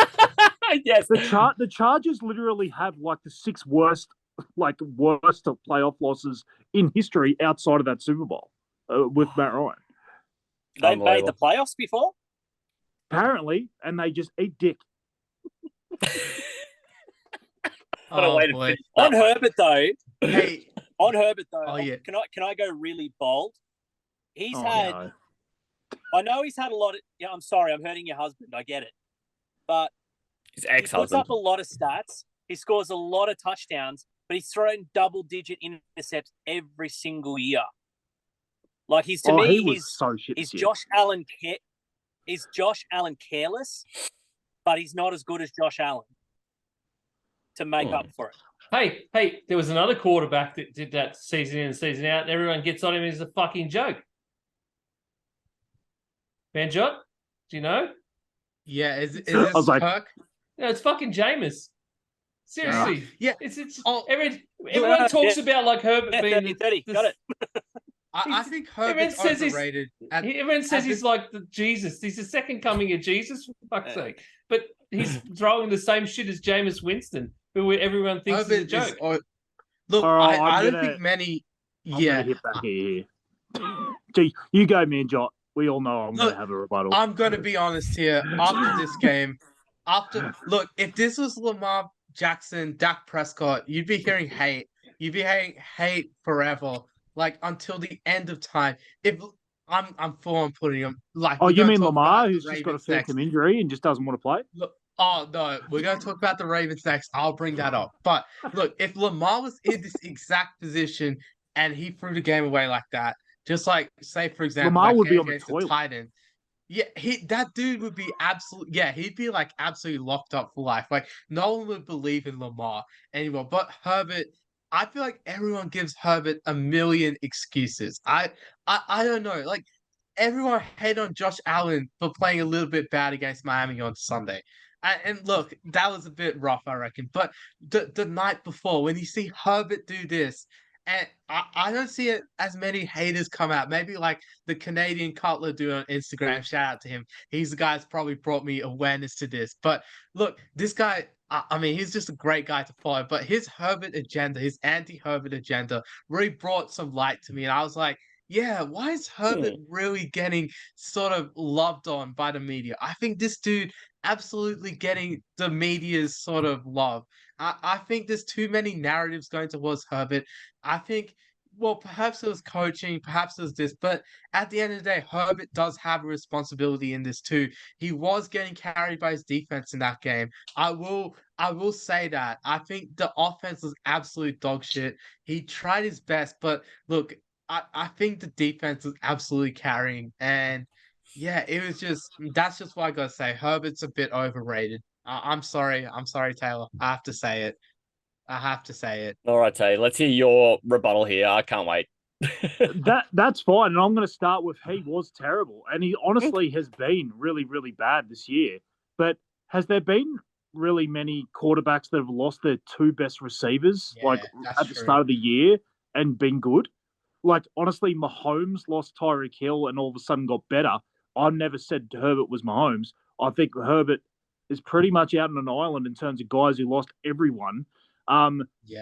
Yes. The Chargers literally have like the 6 worst playoff losses in history outside of that Super Bowl with Matt Ryan. They made the playoffs before? Apparently, and they just eat dick. Boy. On Herbert though. Hey. On Herbert though. Oh, yeah. Can I go really bold? He's had. No. I know he's had a lot of. Yeah, I'm sorry, I'm hurting your husband. I get it, but his ex-husband. He puts up a lot of stats. He scores a lot of touchdowns, but he's thrown double-digit intercepts every single year. Like he's Josh Allen. He's Josh Allen careless, but he's not as good as Josh Allen to make up for it. Hey, there was another quarterback that did that season in and season out, and everyone gets on him as a fucking joke. Manjot, do you know? Yeah, is this Kirk? No, it's fucking Jameis. Seriously. Yeah. Everyone talks about like Herbert being 30. Got it. I think Herbert's overrated. Everyone says he's like the Jesus. He's the second coming of Jesus, for fuck's sake. But he's throwing the same shit as Jameis Winston, who everyone thinks is a joke. Look, I don't think many... I'm going to hit back here. Gee, you go, Manjot. We all know I'm going to have a rebuttal. I'm going to be honest here. After this game, if this was Lamar Jackson, Dak Prescott, you'd be hearing hate. You'd be hearing hate forever, like until the end of time. If I'm full on putting him like. Oh, you mean Lamar, who's just got a phantom injury and just doesn't want to play? Look, oh no, we're going to talk about the Ravens next. I'll bring that up. But look, if Lamar was in this exact position and he threw the game away like that. Just like, say, for example, Lamar would be on the toilet. Titan. Yeah, that dude would be absolutely. Yeah, he'd be like absolutely locked up for life. Like no one would believe in Lamar anymore. But Herbert, I feel like everyone gives Herbert a million excuses. I don't know. Like everyone hate on Josh Allen for playing a little bit bad against Miami on Sunday. And look, that was a bit rough, I reckon. But the night before, when you see Herbert do this. And I don't see it as many haters come out. Maybe like the Canadian Cutler dude on Instagram. Shout out to him. He's the guy that's probably brought me awareness to this. But look, this guy, I mean, he's just a great guy to follow. But his Herbert agenda, his anti-Herbert agenda, really brought some light to me. And I was like, yeah, why is Herbert really getting sort of loved on by the media? I think this dude absolutely getting the media's sort of love. I think there's too many narratives going towards Herbert. I think, well, perhaps it was coaching, perhaps it was this, but at the end of the day, Herbert does have a responsibility in this too. He was getting carried by his defense in that game. I will say that. I think the offense was absolute dog shit. He tried his best, but look, I think the defense was absolutely carrying. And yeah, that's just what I gotta say. Herbert's a bit overrated. I'm sorry, Taylor. I have to say it. All right, Taylor. Let's hear your rebuttal here. I can't wait. That's fine. And I'm going to start with he was terrible. And he honestly has been really, really bad this year. But has there been really many quarterbacks that have lost their 2 best receivers at the start of the year and been good? Like, honestly, Mahomes lost Tyreek Hill and all of a sudden got better. I've never said Herbert was Mahomes. I think Herbert is pretty much out on an island in terms of guys who lost everyone.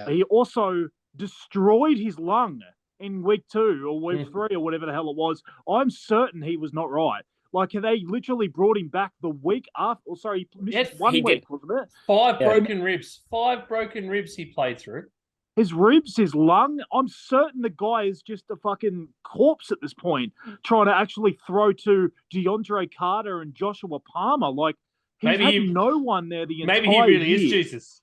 He also destroyed his lung in week 2 or week 3 or whatever the hell it was. I'm certain he was not right. Like, they literally brought him back the week after. Or sorry, he missed 1 week, wasn't it? Five broken ribs. 5 broken ribs he played through. His ribs, his lung. I'm certain the guy is just a fucking corpse at this point, trying to actually throw to DeAndre Carter and Joshua Palmer. Like, he's had no one there the entire year. Maybe he really is Jesus.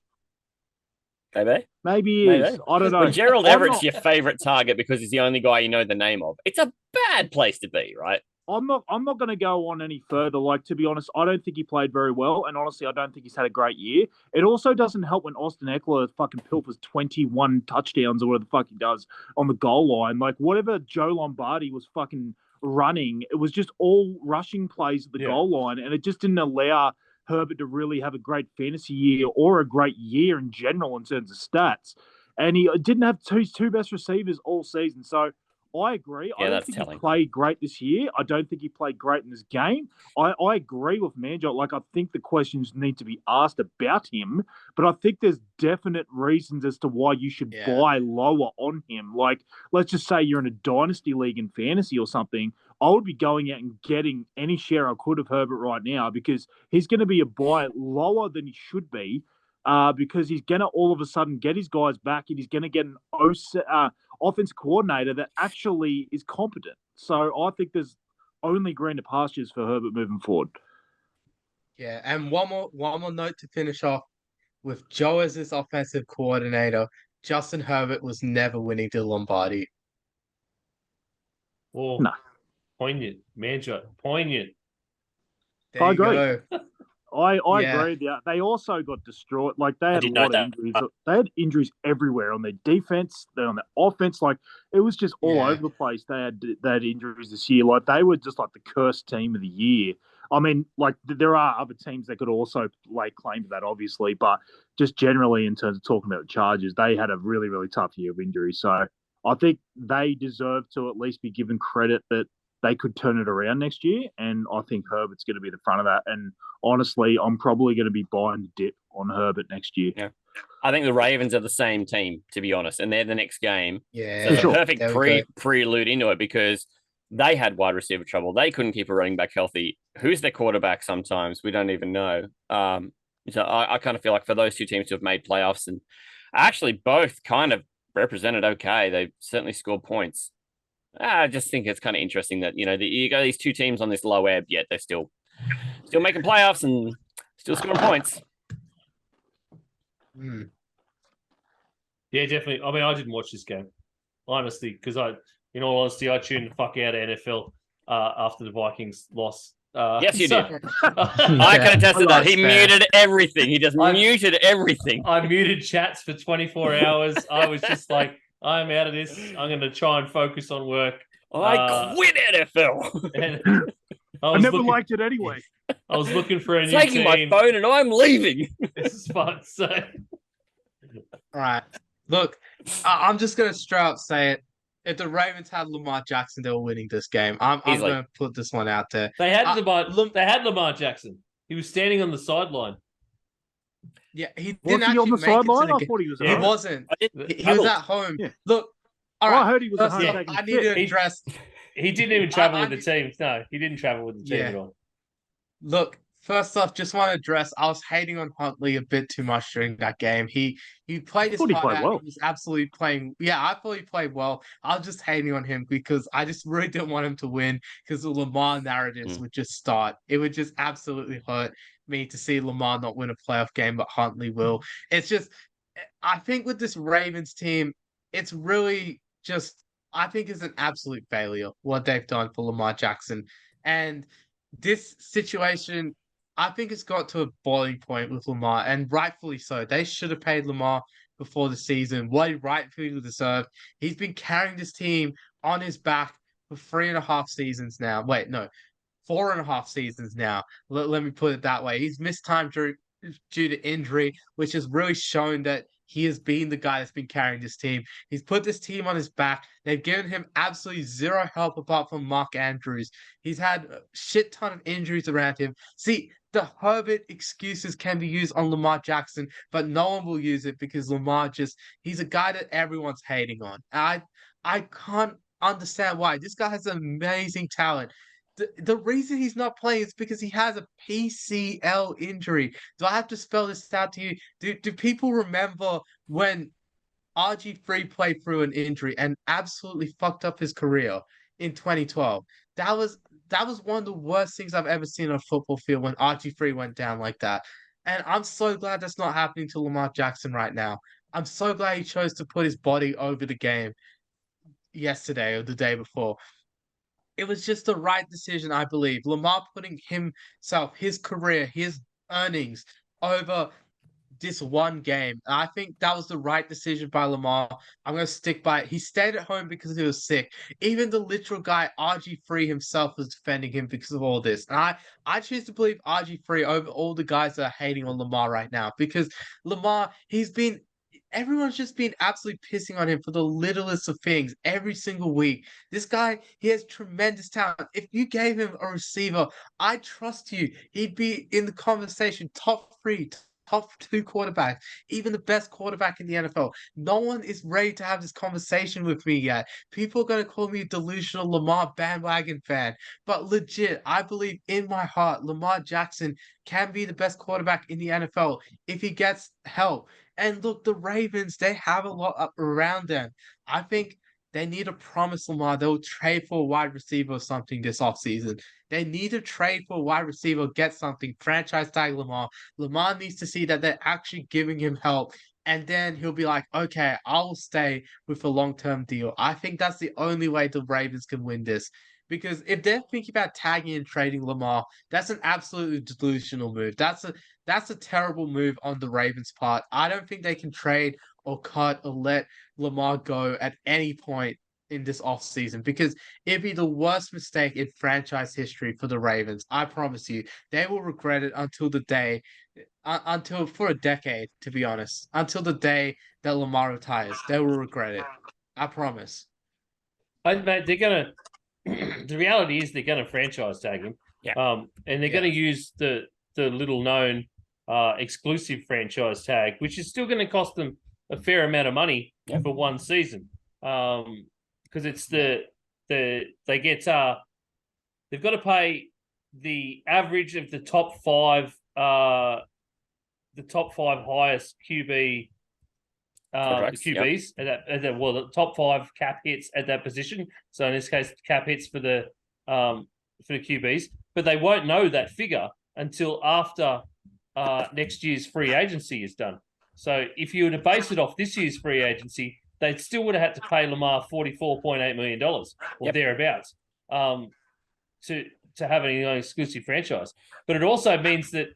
Maybe he is. I don't know. Well, Gerald Everett's your favourite target because he's the only guy you know the name of. It's a bad place to be, right? I'm not going to go on any further. Like, to be honest, I don't think he played very well. And honestly, I don't think he's had a great year. It also doesn't help when Austin Eckler fucking pilfers 21 touchdowns or whatever the fuck he does on the goal line. Like, whatever Joe Lombardi was fucking running, it was just all rushing plays at the goal line. And it just didn't allow Herbert to really have a great fantasy year or a great year in general in terms of stats. And he didn't have his two best receivers all season. So I agree. I don't think he played great this year. I don't think he played great in this game. I agree with Manjot. Like, I think the questions need to be asked about him, but I think there's definite reasons as to why you should buy lower on him. Like, let's just say you're in a dynasty league in fantasy or something. I would be going out and getting any share I could of Herbert right now because he's going to be a buy lower than he should be because he's going to all of a sudden get his guys back and he's going to get an offense coordinator that actually is competent. So I think there's only greener pastures for Herbert moving forward. Yeah, and one more note to finish off with Joe as his offensive coordinator. Justin Herbert was never winning the Lombardi. Oh, no. Poignant, Manjot, poignant. I agree. I agree with you. They also got destroyed. Like, they had a lot of injuries. They had injuries everywhere on their defense, on their offense. Like, it was just all over the place. They had injuries this year. Like, they were just like the cursed team of the year. I mean, like, there are other teams that could also lay claim to that, obviously. But just generally, in terms of talking about the Chargers, they had a really, really tough year of injuries. So I think they deserve to at least be given credit that they could turn it around next year, and I think Herbert's going to be the front of that. And honestly, I'm probably going to be buying the dip on Herbert next year. Yeah, I think the Ravens are the same team, to be honest, and they're the next game. Yeah, so it's a perfect prelude into it because they had wide receiver trouble. They couldn't keep a running back healthy. Who's their quarterback? Sometimes we don't even know. So I kind of feel like for those two teams to have made playoffs and actually both kind of represented okay, they certainly scored points. I just think it's kind of interesting that, you know, you got these two teams on this low ebb, yet they're still making playoffs and still scoring points. Yeah, definitely. I mean, I didn't watch this game, honestly, because in all honesty, I tuned the fuck out of NFL after the Vikings loss. Yes, you did. I can attest to that. He muted everything. He just muted everything. I muted chats for 24 hours. I was just like, I'm out of this. I'm going to try and focus on work. I quit NFL. I never liked it anyway. I was looking for a new taking team. my phone and I'm leaving. This is fun. So, all right. Look, I'm just going to straight up say it. If the Ravens had Lamar Jackson, they were winning this game. I'm going to put this one out there. They had Lamar Jackson. He was standing on the sideline. Yeah, he Was didn't he actually on the make it to sideline? the I game. thought he was. He wasn't. He was at home. Yeah. Look, all right. I heard he was at home. I need to address. He didn't even travel with the team. No, he didn't travel with the team at all. Look, first off, just want to address. I was hating on Huntley a bit too much during that game. He played his part out. Well. He was absolutely playing. Yeah, I thought he played well. I was just hating on him because I just really didn't want him to win because the Lamar narratives would just start. It would just absolutely hurt me to see Lamar not win a playoff game, but Huntley will. It's just, I think with this Ravens team, it's really just, I think it's an absolute failure what they've done for Lamar Jackson. And this situation, I think it's got to a boiling point with Lamar, and rightfully so. They should have paid Lamar before the season what he rightfully deserved. He's been carrying this team on his back for 3.5 seasons now. Wait, no. 4.5 seasons now. Let me put it that way. He's missed time due to injury, which has really shown that he has been the guy that's been carrying this team. He's put this team on his back. They've given him absolutely zero help apart from Mark Andrews. He's had a shit ton of injuries around him. See, the Herbert excuses can be used on Lamar Jackson, but no one will use it because Lamar he's a guy that everyone's hating on. I can't understand why. This guy has amazing talent. The reason he's not playing is because he has a PCL injury. Do I have to spell this out to you? Do people remember when RG3 played through an injury and absolutely fucked up his career in 2012? That was one of the worst things I've ever seen on a football field when RG3 went down like that. And I'm so glad that's not happening to Lamar Jackson right now. I'm so glad he chose to put his body over the game yesterday or the day before. It was just the right decision, I believe. Lamar putting himself, his career, his earnings over this one game. I think that was the right decision by Lamar. I'm going to stick by it. He stayed at home because he was sick. Even the literal guy, RG3 himself, was defending him because of all this. And I choose to believe RG3 over all the guys that are hating on Lamar right now because Lamar, everyone's just been absolutely pissing on him for the littlest of things every single week. This guy, he has tremendous talent. If you gave him a receiver, I trust you. He'd be in the conversation, top 3, top 2 quarterbacks, even the best quarterback in the NFL. No one is ready to have this conversation with me yet. People are going to call me a delusional Lamar bandwagon fan. But legit, I believe in my heart, Lamar Jackson can be the best quarterback in the NFL if he gets help. And look, the Ravens, they have a lot up around them. I think they need to promise Lamar they'll trade for a wide receiver or something this offseason. They need to trade for a wide receiver, get something, franchise tag Lamar. Lamar needs to see that they're actually giving him help. And then he'll be like, okay, I'll stay with a long-term deal. I think that's the only way the Ravens can win this. Because if they're thinking about tagging and trading Lamar, that's an absolutely delusional move. That's a terrible move on the Ravens' part. I don't think they can trade or cut or let Lamar go at any point in this offseason because it'd be the worst mistake in franchise history for the Ravens. I promise you. They will regret it until for a decade, to be honest. Until the day that Lamar retires. They will regret it. I promise. They're gonna the reality is they're gonna franchise tag him. Yeah. And they're gonna use the little known exclusive franchise tag, which is still gonna cost them a fair amount of money for one season. Because it's they've got to pay the average of the top 5 highest QB the QBs the top 5 cap hits at that position. So in this case, cap hits for the QBs, but they won't know that figure until after next year's free agency is done. So if you were to base it off this year's free agency, they still would have had to pay Lamar $44.8 million or thereabouts to have an exclusive franchise. But it also means that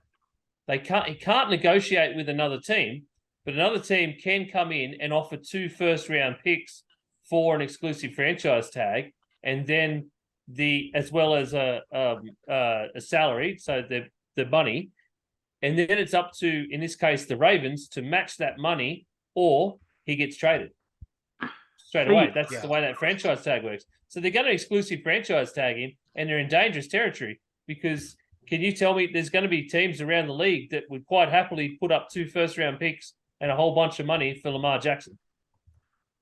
he can't negotiate with another team, but another team can come in and offer 2 first-round picks for an exclusive franchise tag, and then as well as a salary, so the money, and then it's up to, in this case, the Ravens to match that money, or he gets traded straight away. That's the way that franchise tag works. So they're going to exclusive franchise tag him, and they're in dangerous territory because can you tell me there's going to be teams around the league that would quite happily put up 2 first-round picks and a whole bunch of money for Lamar Jackson?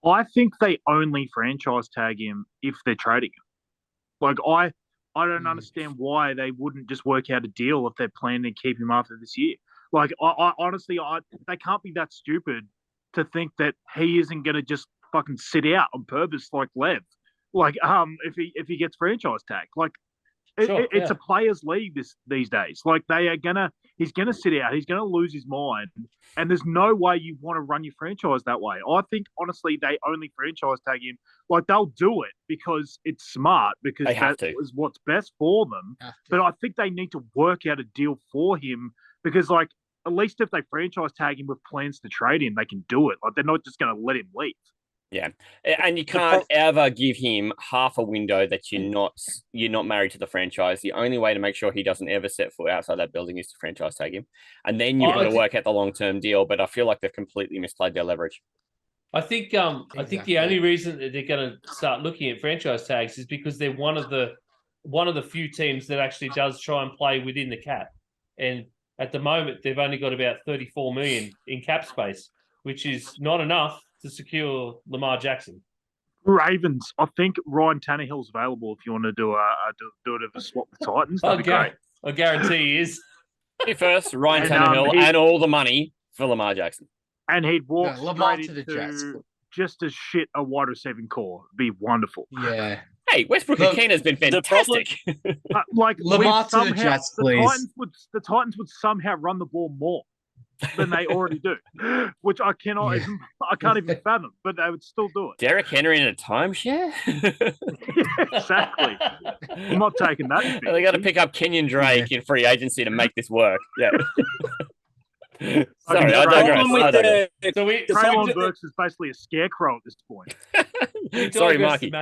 I think they only franchise tag him if they're trading him. Like, I don't understand why they wouldn't just work out a deal if they're planning to keep him after this year. Like, I honestly, they can't be that stupid to think that he isn't going to just fucking sit out on purpose like Lev. Like, if he gets franchise tagged. Like, it's a players' league these days. Like, he's gonna sit out. He's gonna lose his mind, and there's no way you want to run your franchise that way. I think honestly, they only franchise tag him. Like, they'll do it because it's smart, because that is what's best for them. But I think they need to work out a deal for him because, like, at least if they franchise tag him with plans to trade him, they can do it. Like, they're not just gonna let him leave. Yeah, and you can't ever give him half a window that you're not married to the franchise. The only way to make sure he doesn't ever set foot outside that building is to franchise tag him, and then you've got to work out the long-term deal. But I feel like they've completely misplayed their leverage. I think the only reason that they're going to start looking at franchise tags is because they're one of the few teams that actually does try and play within the cap, and at the moment they've only got about 34 million in cap space, which is not enough to secure Lamar Jackson. Ravens. I think Ryan Tannehill's available if you want to do it as a swap with Titans. That'd be great. I guarantee he is. First, Ryan Tannehill and all the money for Lamar Jackson. And he'd walk Lamar straight to the into Jets. just as shit a wide receiving core. It'd be wonderful. Yeah. Hey, Westbrook Akina has been fantastic. Lamar to the Jets, please. The Titans would somehow run the ball more than they already do, which I can't even fathom. But they would still do it. Derrick Henry in a timeshare. Exactly. I'm not taking that. They got to pick up Kenyon Drake in free agency to make this work. Yeah. Sorry, I digress. Traylon Burks is basically a scarecrow at this point. Sorry, Marky.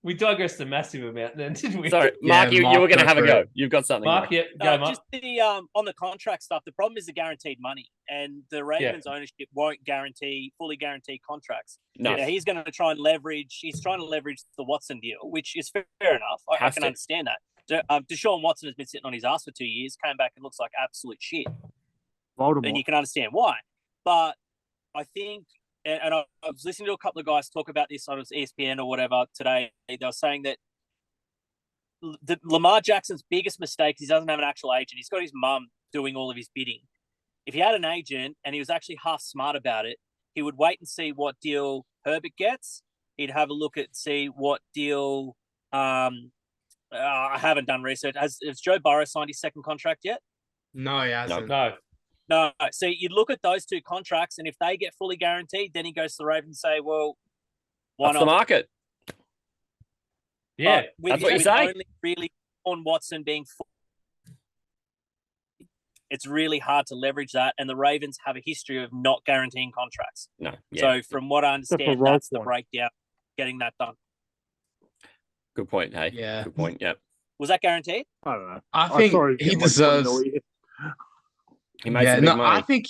We digressed a massive amount then, didn't we? Sorry, Mark, you were going to have a go. You've got something. Mark, yeah, go, Mark. Just on the contract stuff, the problem is the guaranteed money, and the Ravens ownership won't fully guarantee contracts. No. He's going to try and leverage. He's trying to leverage the Watson deal, which is fair enough. I can understand that. Deshaun Watson has been sitting on his ass for 2 years, came back and looks like absolute shit. Baltimore. And you can understand why. But I think, and I was listening to a couple of guys talk about this on ESPN or whatever today. They were saying that Lamar Jackson's biggest mistake is he doesn't have an actual agent. He's got his mum doing all of his bidding. If he had an agent and he was actually half smart about it, he would wait and see what deal Herbert gets. He'd have a look at see what deal. I haven't done research. Has Joe Burrow signed his second contract yet? No, he hasn't. No. So you look at those two contracts, and if they get fully guaranteed, then he goes to the Ravens and say, well, why not? The market. Yeah, that's what you say. Only really on Watson being it's really hard to leverage that, and the Ravens have a history of not guaranteeing contracts. No. Yeah. So from what I understand, that's the breakdown, getting that done. Good point, hey? Yeah. Good point, yeah. Was that guaranteed? I don't know. I think he deserves... He made some big money. I think...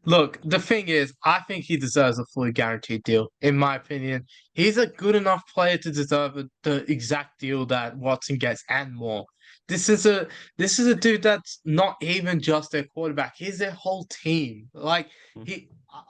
Look, the thing is, I think he deserves a fully guaranteed deal, in my opinion. He's a good enough player to deserve the exact deal that Watson gets and more. This is a dude that's not even just their quarterback. He's their whole team. Like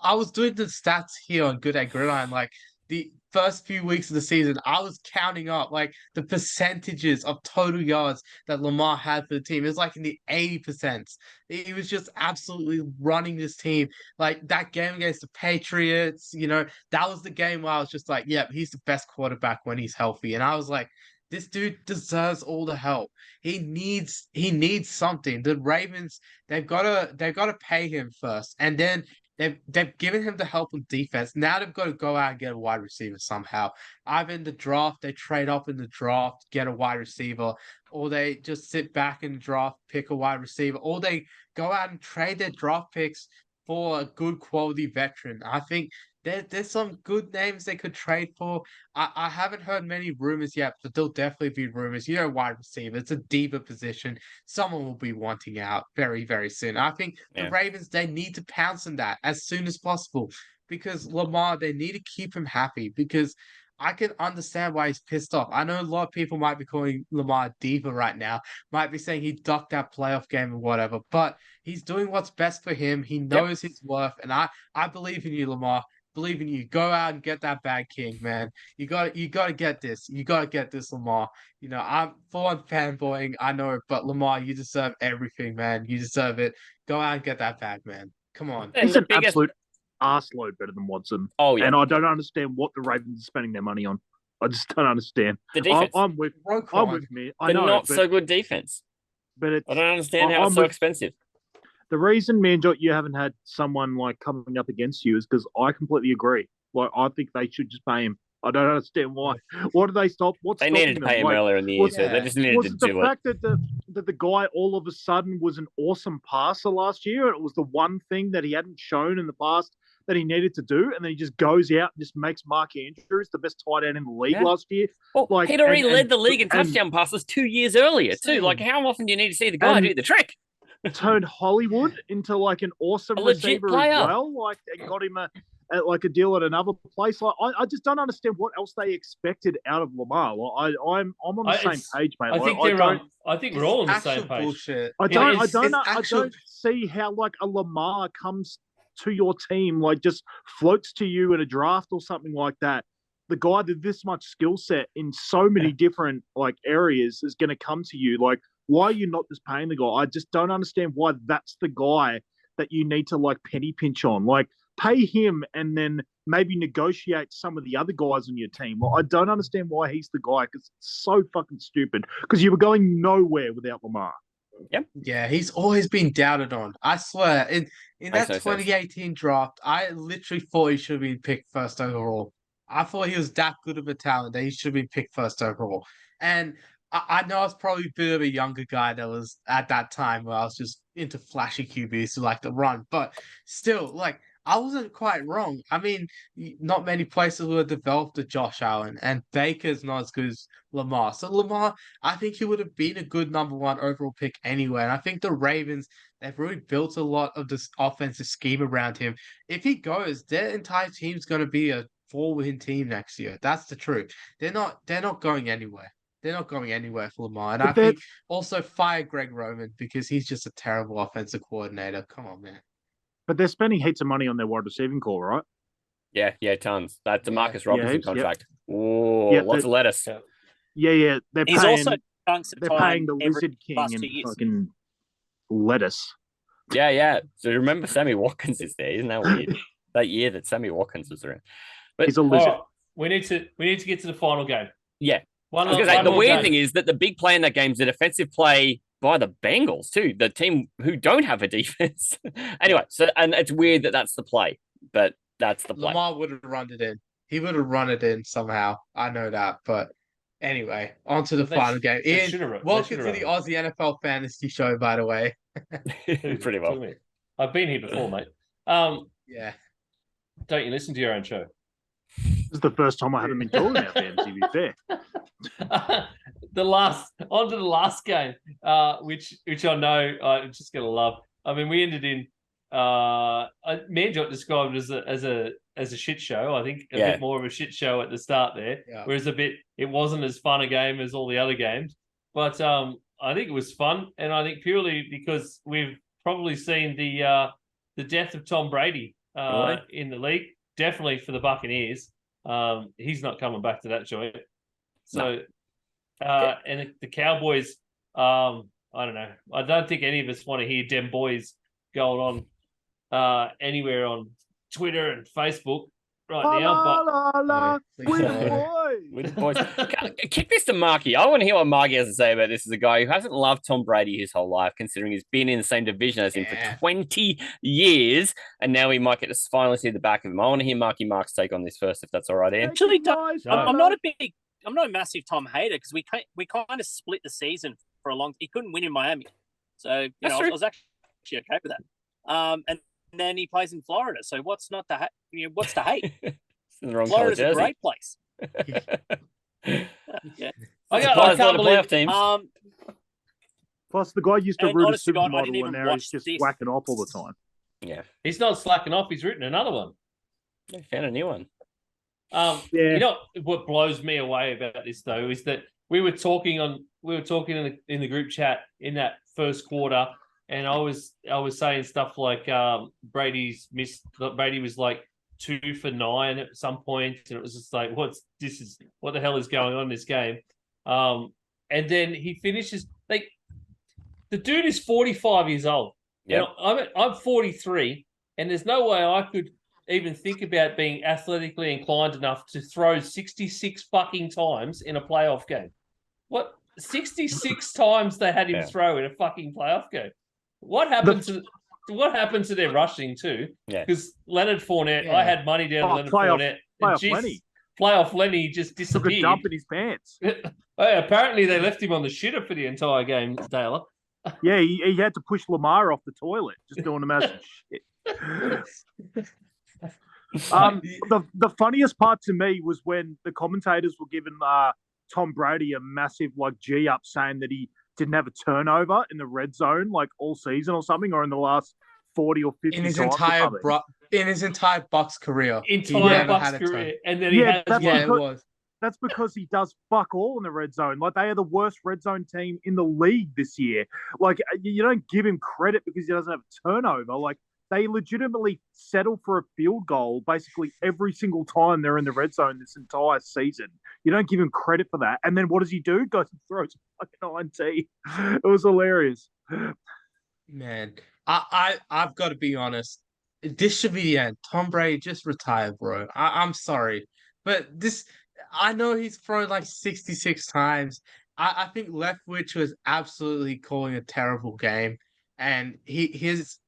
I was doing the stats here on Good at Gridiron. Like the first few weeks of the season, I was counting up like the percentages of total yards that Lamar had for the team. It was like in the 80%. He was just absolutely running this team. Like that game against the Patriots, that was the game where I was just like, yep, he's the best quarterback when he's healthy. And I was like, this dude deserves all the help. He needs something. The Ravens, they've got to pay him first, and then they've given him the help with defense. Now they've got to go out and get a wide receiver somehow. Either in the draft, they trade up in the draft, get a wide receiver, or they just sit back in the draft, pick a wide receiver, or they go out and trade their draft picks for a good quality veteran. I think there's some good names they could trade for. I haven't heard many rumors yet, but there'll definitely be rumors. Wide receiver, it's a deeper position. Someone will be wanting out very, very soon. I think the Ravens, they need to pounce on that as soon as possible because Lamar, they need to keep him happy because I can understand why he's pissed off. I know a lot of people might be calling Lamar a diva right now, might be saying he ducked that playoff game or whatever, but he's doing what's best for him. He knows his worth, and I believe in you, Lamar. Believe in you. Go out and get that bag, King, man. You got to get this. You got to get this, Lamar. I'm full on fanboying. I know it, but Lamar, you deserve everything, man. You deserve it. Go out and get that bag, man. Come on. He's an absolute arseload better than Watson. Oh, yeah. And I don't understand what the Ravens are spending their money on. I just don't understand. The defense. I'm with me. I know, not so good defense. But I don't understand how it's so expensive. The reason, Manjot, you haven't had someone like coming up against you is because I completely agree. Like, I think they should just pay him. I don't understand why. What do they stop? They needed to pay him earlier in the year, so they just needed to do it. Was it the fact that the guy all of a sudden was an awesome passer last year? It was the one thing that he hadn't shown in the past that he needed to do, and then he just goes out and just makes Mark Andrews the best tight end in the league last year. Well, he'd already led the league in touchdown passes 2 years earlier, too. Like, how often do you need to see the guy do the trick? Turned Hollywood into like an awesome receiver player as well. Like, and got him a deal at another place. Like, I just don't understand what else they expected out of Lamar. Like, I'm on the same page, mate. I think we're all on the same page. Bullshit. I don't see how like a Lamar comes to your team, like just floats to you in a draft or something like that, the guy with this much skill set in so many different like areas is going to come to you. Like, why are you not just paying the guy? I just don't understand why that's the guy that you need to like penny pinch on. Like, pay him and then maybe negotiate some of the other guys on your team. Well, I don't understand why he's the guy because it's so fucking stupid. Because you were going nowhere without Lamar. Yep. Yeah, he's always been doubted on. I swear, in that 2018 draft, I literally thought he should have been picked first overall. I thought he was that good of a talent that he should have been picked first overall. And I know I was probably a bit of a younger guy that was at that time where I was just into flashy QBs who like to run. But still, like, I wasn't quite wrong. I mean, not many places would have developed a Josh Allen, and Baker's not as good as Lamar. So Lamar, I think he would have been a good number 1 overall pick anyway. And I think the Ravens, they've really built a lot of this offensive scheme around him. If he goes, their entire team's going to be a 4-win team next year. That's the truth. They're not going anywhere. They're not going anywhere for Lamar. And I think also fire Greg Roman because he's just a terrible offensive coordinator. Come on, man. But they're spending heaps of money on their wide receiving core, right? Yeah, tons. That's a Marcus Robinson contract. Yep. Oh, lots of lettuce. Yeah. He's also they're paying the Lizard King and fucking lettuce. Yeah. So remember Sammy Watkins is there. Isn't that weird? That year that Sammy Watkins was around. But he's a lizard. Right, we need to get to the final game. Yeah. The weird thing is that the big play in that game is a defensive play by the Bengals too, the team who don't have a defense. Anyway, and it's weird that that's the play, but that's the play. Lamar would have run it in. He would have run it in somehow. I know that, but anyway, on to the final game. Ian, welcome to the Aussie NFL Fantasy Show, by the way. Pretty well. I've been here before, mate. Yeah. Don't you listen to your own show? This is the first time I haven't been talking about fantasy, to be fair. On to the last game, which I know I'm just gonna love. I mean, we ended in Manjot described it as a shit show. I think a bit more of a shit show at the start there, whereas it wasn't as fun a game as all the other games. But I think it was fun, and I think purely because we've probably seen the death of Tom Brady in the league. Definitely for the Buccaneers. He's not coming back to that joint. So, and the Cowboys, I don't know. I don't think any of us want to hear them boys going on anywhere on Twitter and Facebook right now. With the boys. Kick this to Marky. I want to hear what Marky has to say about this as a guy who hasn't loved Tom Brady his whole life, considering he's been in the same division as him for 20 years, and now we might get to finally see the back of him. I want to hear Marky Mark's take on this first, if that's all right, Ian. Actually, I'm not a massive Tom hater because we kind of split the season for a long. He couldn't win in Miami, so I was actually okay with that. And then he plays in Florida, so what's not to what's to hate? Florida's a great place. Yeah. I can't believe teams. Plus, the guy used to root a supermodel, and now he's just this. whacking off all the time. Yeah, he's not slacking off. He's written another one. They found a new one. You know what blows me away about this though is that we were talking in the group chat in that first quarter, and I was saying stuff like Brady was like 2 for 9 at some point, and it was just like, what the hell is going on in this game? And then he finishes like the dude is 45 years old. Yeah, I'm 43, and there's no way I could even think about being athletically inclined enough to throw 66 fucking times in a playoff game. What 66 times they had him throw in a fucking playoff game? What happened to their rushing too? Yeah, because Leonard Fournette, I had money down to Leonard Fournette. Playoff Lenny just disappeared. Took a dump in his pants. Apparently, they left him on the shitter for the entire game, Taylor. Yeah, he had to push Lamar off the toilet, just doing a massive shit. The funniest part to me was when the commentators were giving Tom Brady a massive G up, saying that he didn't have a turnover in the red zone all season or something, or in the last 40 or 50 in his entire Bucs career. And then that's because he does fuck all in the red zone. They are the worst red zone team in the league this year. You don't give him credit because he doesn't have a turnover. they legitimately settle for a field goal basically every single time they're in the red zone this entire season. You don't give him credit for that. And then what does he do? Goes and throws a fucking INT. It was hilarious. Man, I've got to be honest. This should be the end. Tom Brady, just retire, bro. I'm sorry. But I know he's thrown like 66 times. I think Leftwich was absolutely calling a terrible game. And his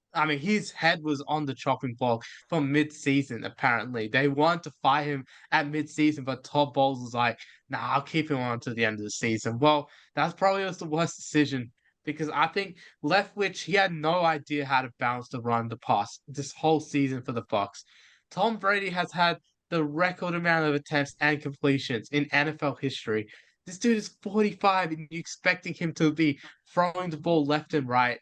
head was on the chopping block from mid-season, apparently. They wanted to fire him at mid-season, but Todd Bowles was like, nah, I'll keep him on to the end of the season. Well, that's probably was the worst decision because I think Leftwich, he had no idea how to balance the run, the pass this whole season for the Bucs. Tom Brady has had the record amount of attempts and completions in NFL history. This dude is 45 and you're expecting him to be throwing the ball left and right.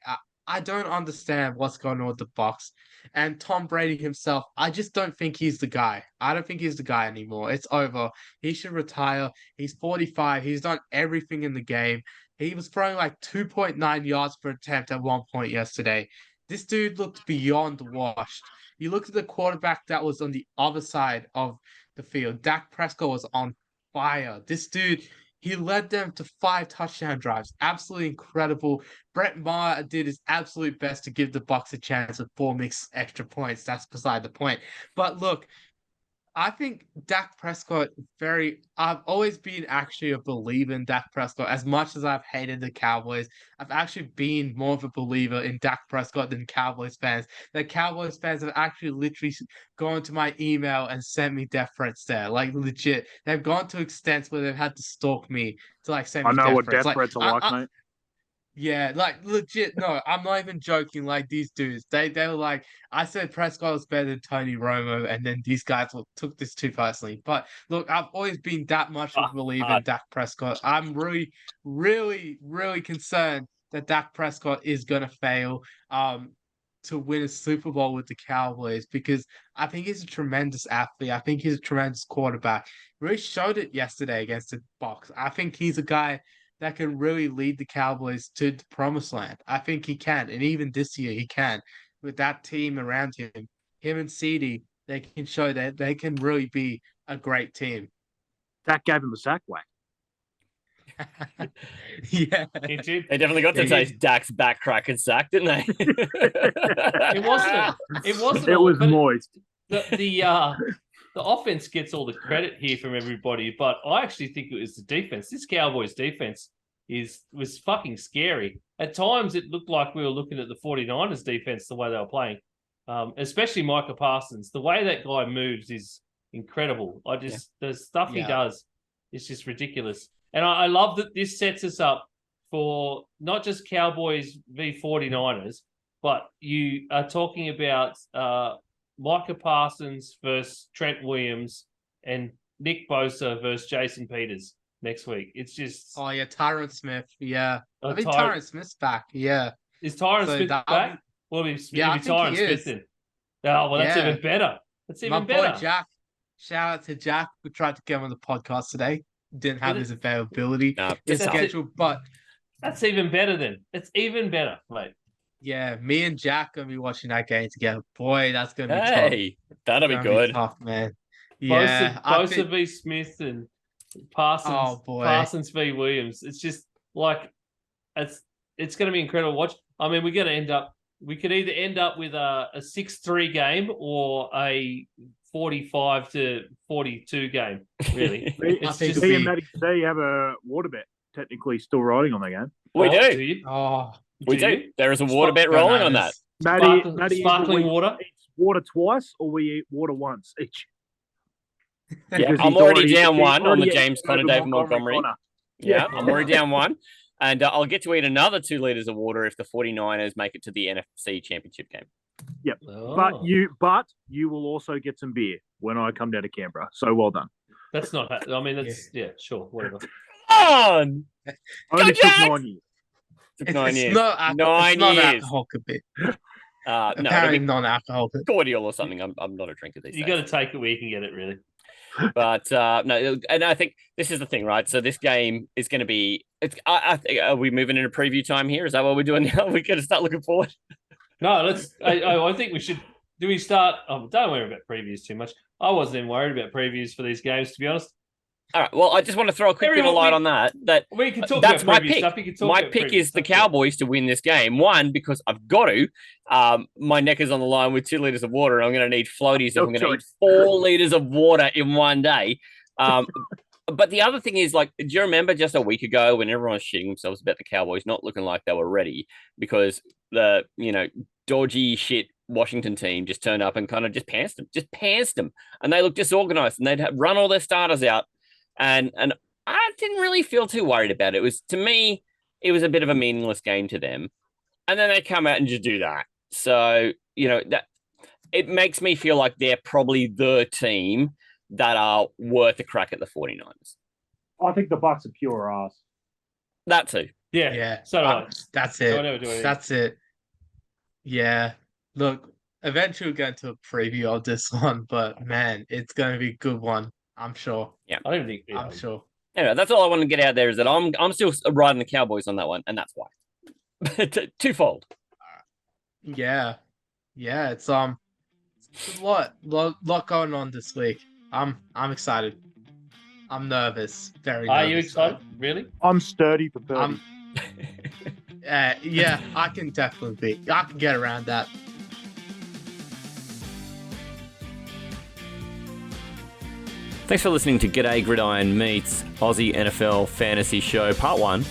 I don't understand what's going on with the Bucs. And Tom Brady himself, I just don't think he's the guy. I don't think he's the guy anymore. It's over. He should retire. He's 45. He's done everything in the game. He was throwing like 2.9 yards per attempt at one point yesterday. This dude looked beyond washed. You looked at the quarterback that was on the other side of the field. Dak Prescott was on fire. This dude, he led them to 5 touchdown drives. Absolutely incredible. Brett Maher did his absolute best to give the Bucs a chance with 4 mixed extra points. That's beside the point. But look, I think Dak Prescott I've always been actually a believer in Dak Prescott. As much as I've hated the Cowboys, I've actually been more of a believer in Dak Prescott than Cowboys fans. The Cowboys fans have actually literally gone to my email and sent me death threats there. Like legit. They've gone to extents where they've had to stalk me to like send me I know death what threats. death threats are like, mate. Yeah, like legit. No, I'm not even joking. Like these dudes, they were like, I said Prescott was better than Tony Romo, and then these guys took this too personally. But look, I've always been that much of a believer in Dak Prescott. I'm really, really, really concerned that Dak Prescott is gonna fail to win a Super Bowl with the Cowboys because I think he's a tremendous athlete. I think he's a tremendous quarterback. Really showed it yesterday against the Bucs. I think he's a guy that can really lead the Cowboys to the promised land. I think he can. And even this year, he can. With that team around him and CD, they can show that they can really be a great team. That gave him a sack whack. Yeah. They definitely got to taste Dak's back crack and sack, didn't they? It wasn't. It was moist. The offense gets all the credit here from everybody, but I actually think it was the defense. This Cowboys defense was fucking scary. At times, it looked like we were looking at the 49ers defense the way they were playing, especially Micah Parsons. The way that guy moves is incredible. The stuff he does is just ridiculous. And I love that this sets us up for not just Cowboys v 49ers, but you are talking about Micah Parsons versus Trent Williams and Nick Bosa versus Jason Peters next week. It's just... Oh, yeah, Tyron Smith, yeah. I think Tyron Smith's back, yeah. Is Tyron Smith back? Well, it'll be Tyron Smith then. Oh, well, that's even better. That's even better. My boy Jack, shout out to Jack. We tried to get him on the podcast today. Didn't have his availability. His schedule, but... That's even better then. It's even better, mate. Yeah, me and Jack gonna be watching that game together. Boy, that's gonna be tough. Hey, that'll be good. Tough, man. Yeah, Bosa v Smith and Parsons v Williams. It's just like it's going to be incredible to watch. I mean, we could either end up with a 6-3 game or a 45-42 game. Really, it's just me and Matty today have a water bet technically still riding on that game. We do. We do. There is a water bet rolling on that. Matty, sparkling water. Eats water twice, or we eat water once each. Yeah, I'm already down one on the James Conner, David Montgomery. Yeah, I'm already down one. And I'll get to eat another 2 liters of water if the 49ers make it to the NFC Championship game. Yep. Oh. But you will also get some beer when I come down to Canberra. So well done. That's not... I mean, that's... Yeah, sure, whatever. On! Only took 9 years. Took 9 years. Not 9 years. Alcoholic a bit. Apparently non-alcoholic. Cordial or something. I'm not a drinker these days. You got to take it where you can get it, really. But no, and I think this is the thing, right? So this game is going to be. I think, are we moving into preview time here? Is that what we're doing now? We're going to start looking forward. No, let's. I think we should. Do we start? Oh, don't worry about previews too much. I wasn't even worried about previews for these games, to be honest. All right. Well, I just want to throw a quick bit of light on that. We can talk that's about my pick. Stuff. You can talk my about pick is the stuff. Cowboys to win this game. One, because I've got to. My neck is on the line with 2 liters of water, and I'm going to need floaties. If I'm going to eat 4 liters of water in one day. But the other thing is, like, do you remember just a week ago when everyone was shitting themselves about the Cowboys not looking like they were ready because the, dodgy shit Washington team just turned up and kind of just pantsed them. And they looked disorganized and they'd run all their starters out. And I didn't really feel too worried about it. To me, it was a bit of a meaningless game to them. And then they come out and just do that. So, that it makes me feel like they're probably the team that are worth a crack at the 49ers. I think the Bucs are pure ass. That too. Yeah. So that's it. That's it. Yeah. Look, eventually we'll get into a preview of this one, but man, it's going to be a good one. I'm sure. Yeah. I don't think. I'm sure. Anyway, that's all I want to get out there is that I'm still riding the Cowboys on that one, and that's why. Twofold. Yeah. It's a lot going on this week. I'm excited. I'm nervous. Very nervous. Are you excited? Really? I'm sturdy for 30. Yeah, I can definitely be. I can get around that. Thanks for listening to G'day Gridiron meets Aussie NFL Fantasy Show Part 1.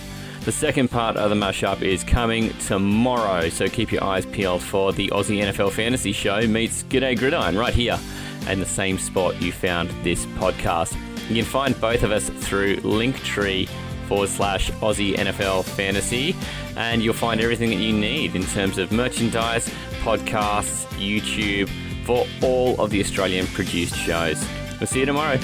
The second part of the mashup is coming tomorrow, so keep your eyes peeled for the Aussie NFL Fantasy Show meets G'day Gridiron right here and the same spot you found this podcast. You can find both of us through Linktree/Aussie NFL Fantasy, and you'll find everything that you need in terms of merchandise, podcasts, YouTube, for all of the Australian produced shows. We'll see you tomorrow.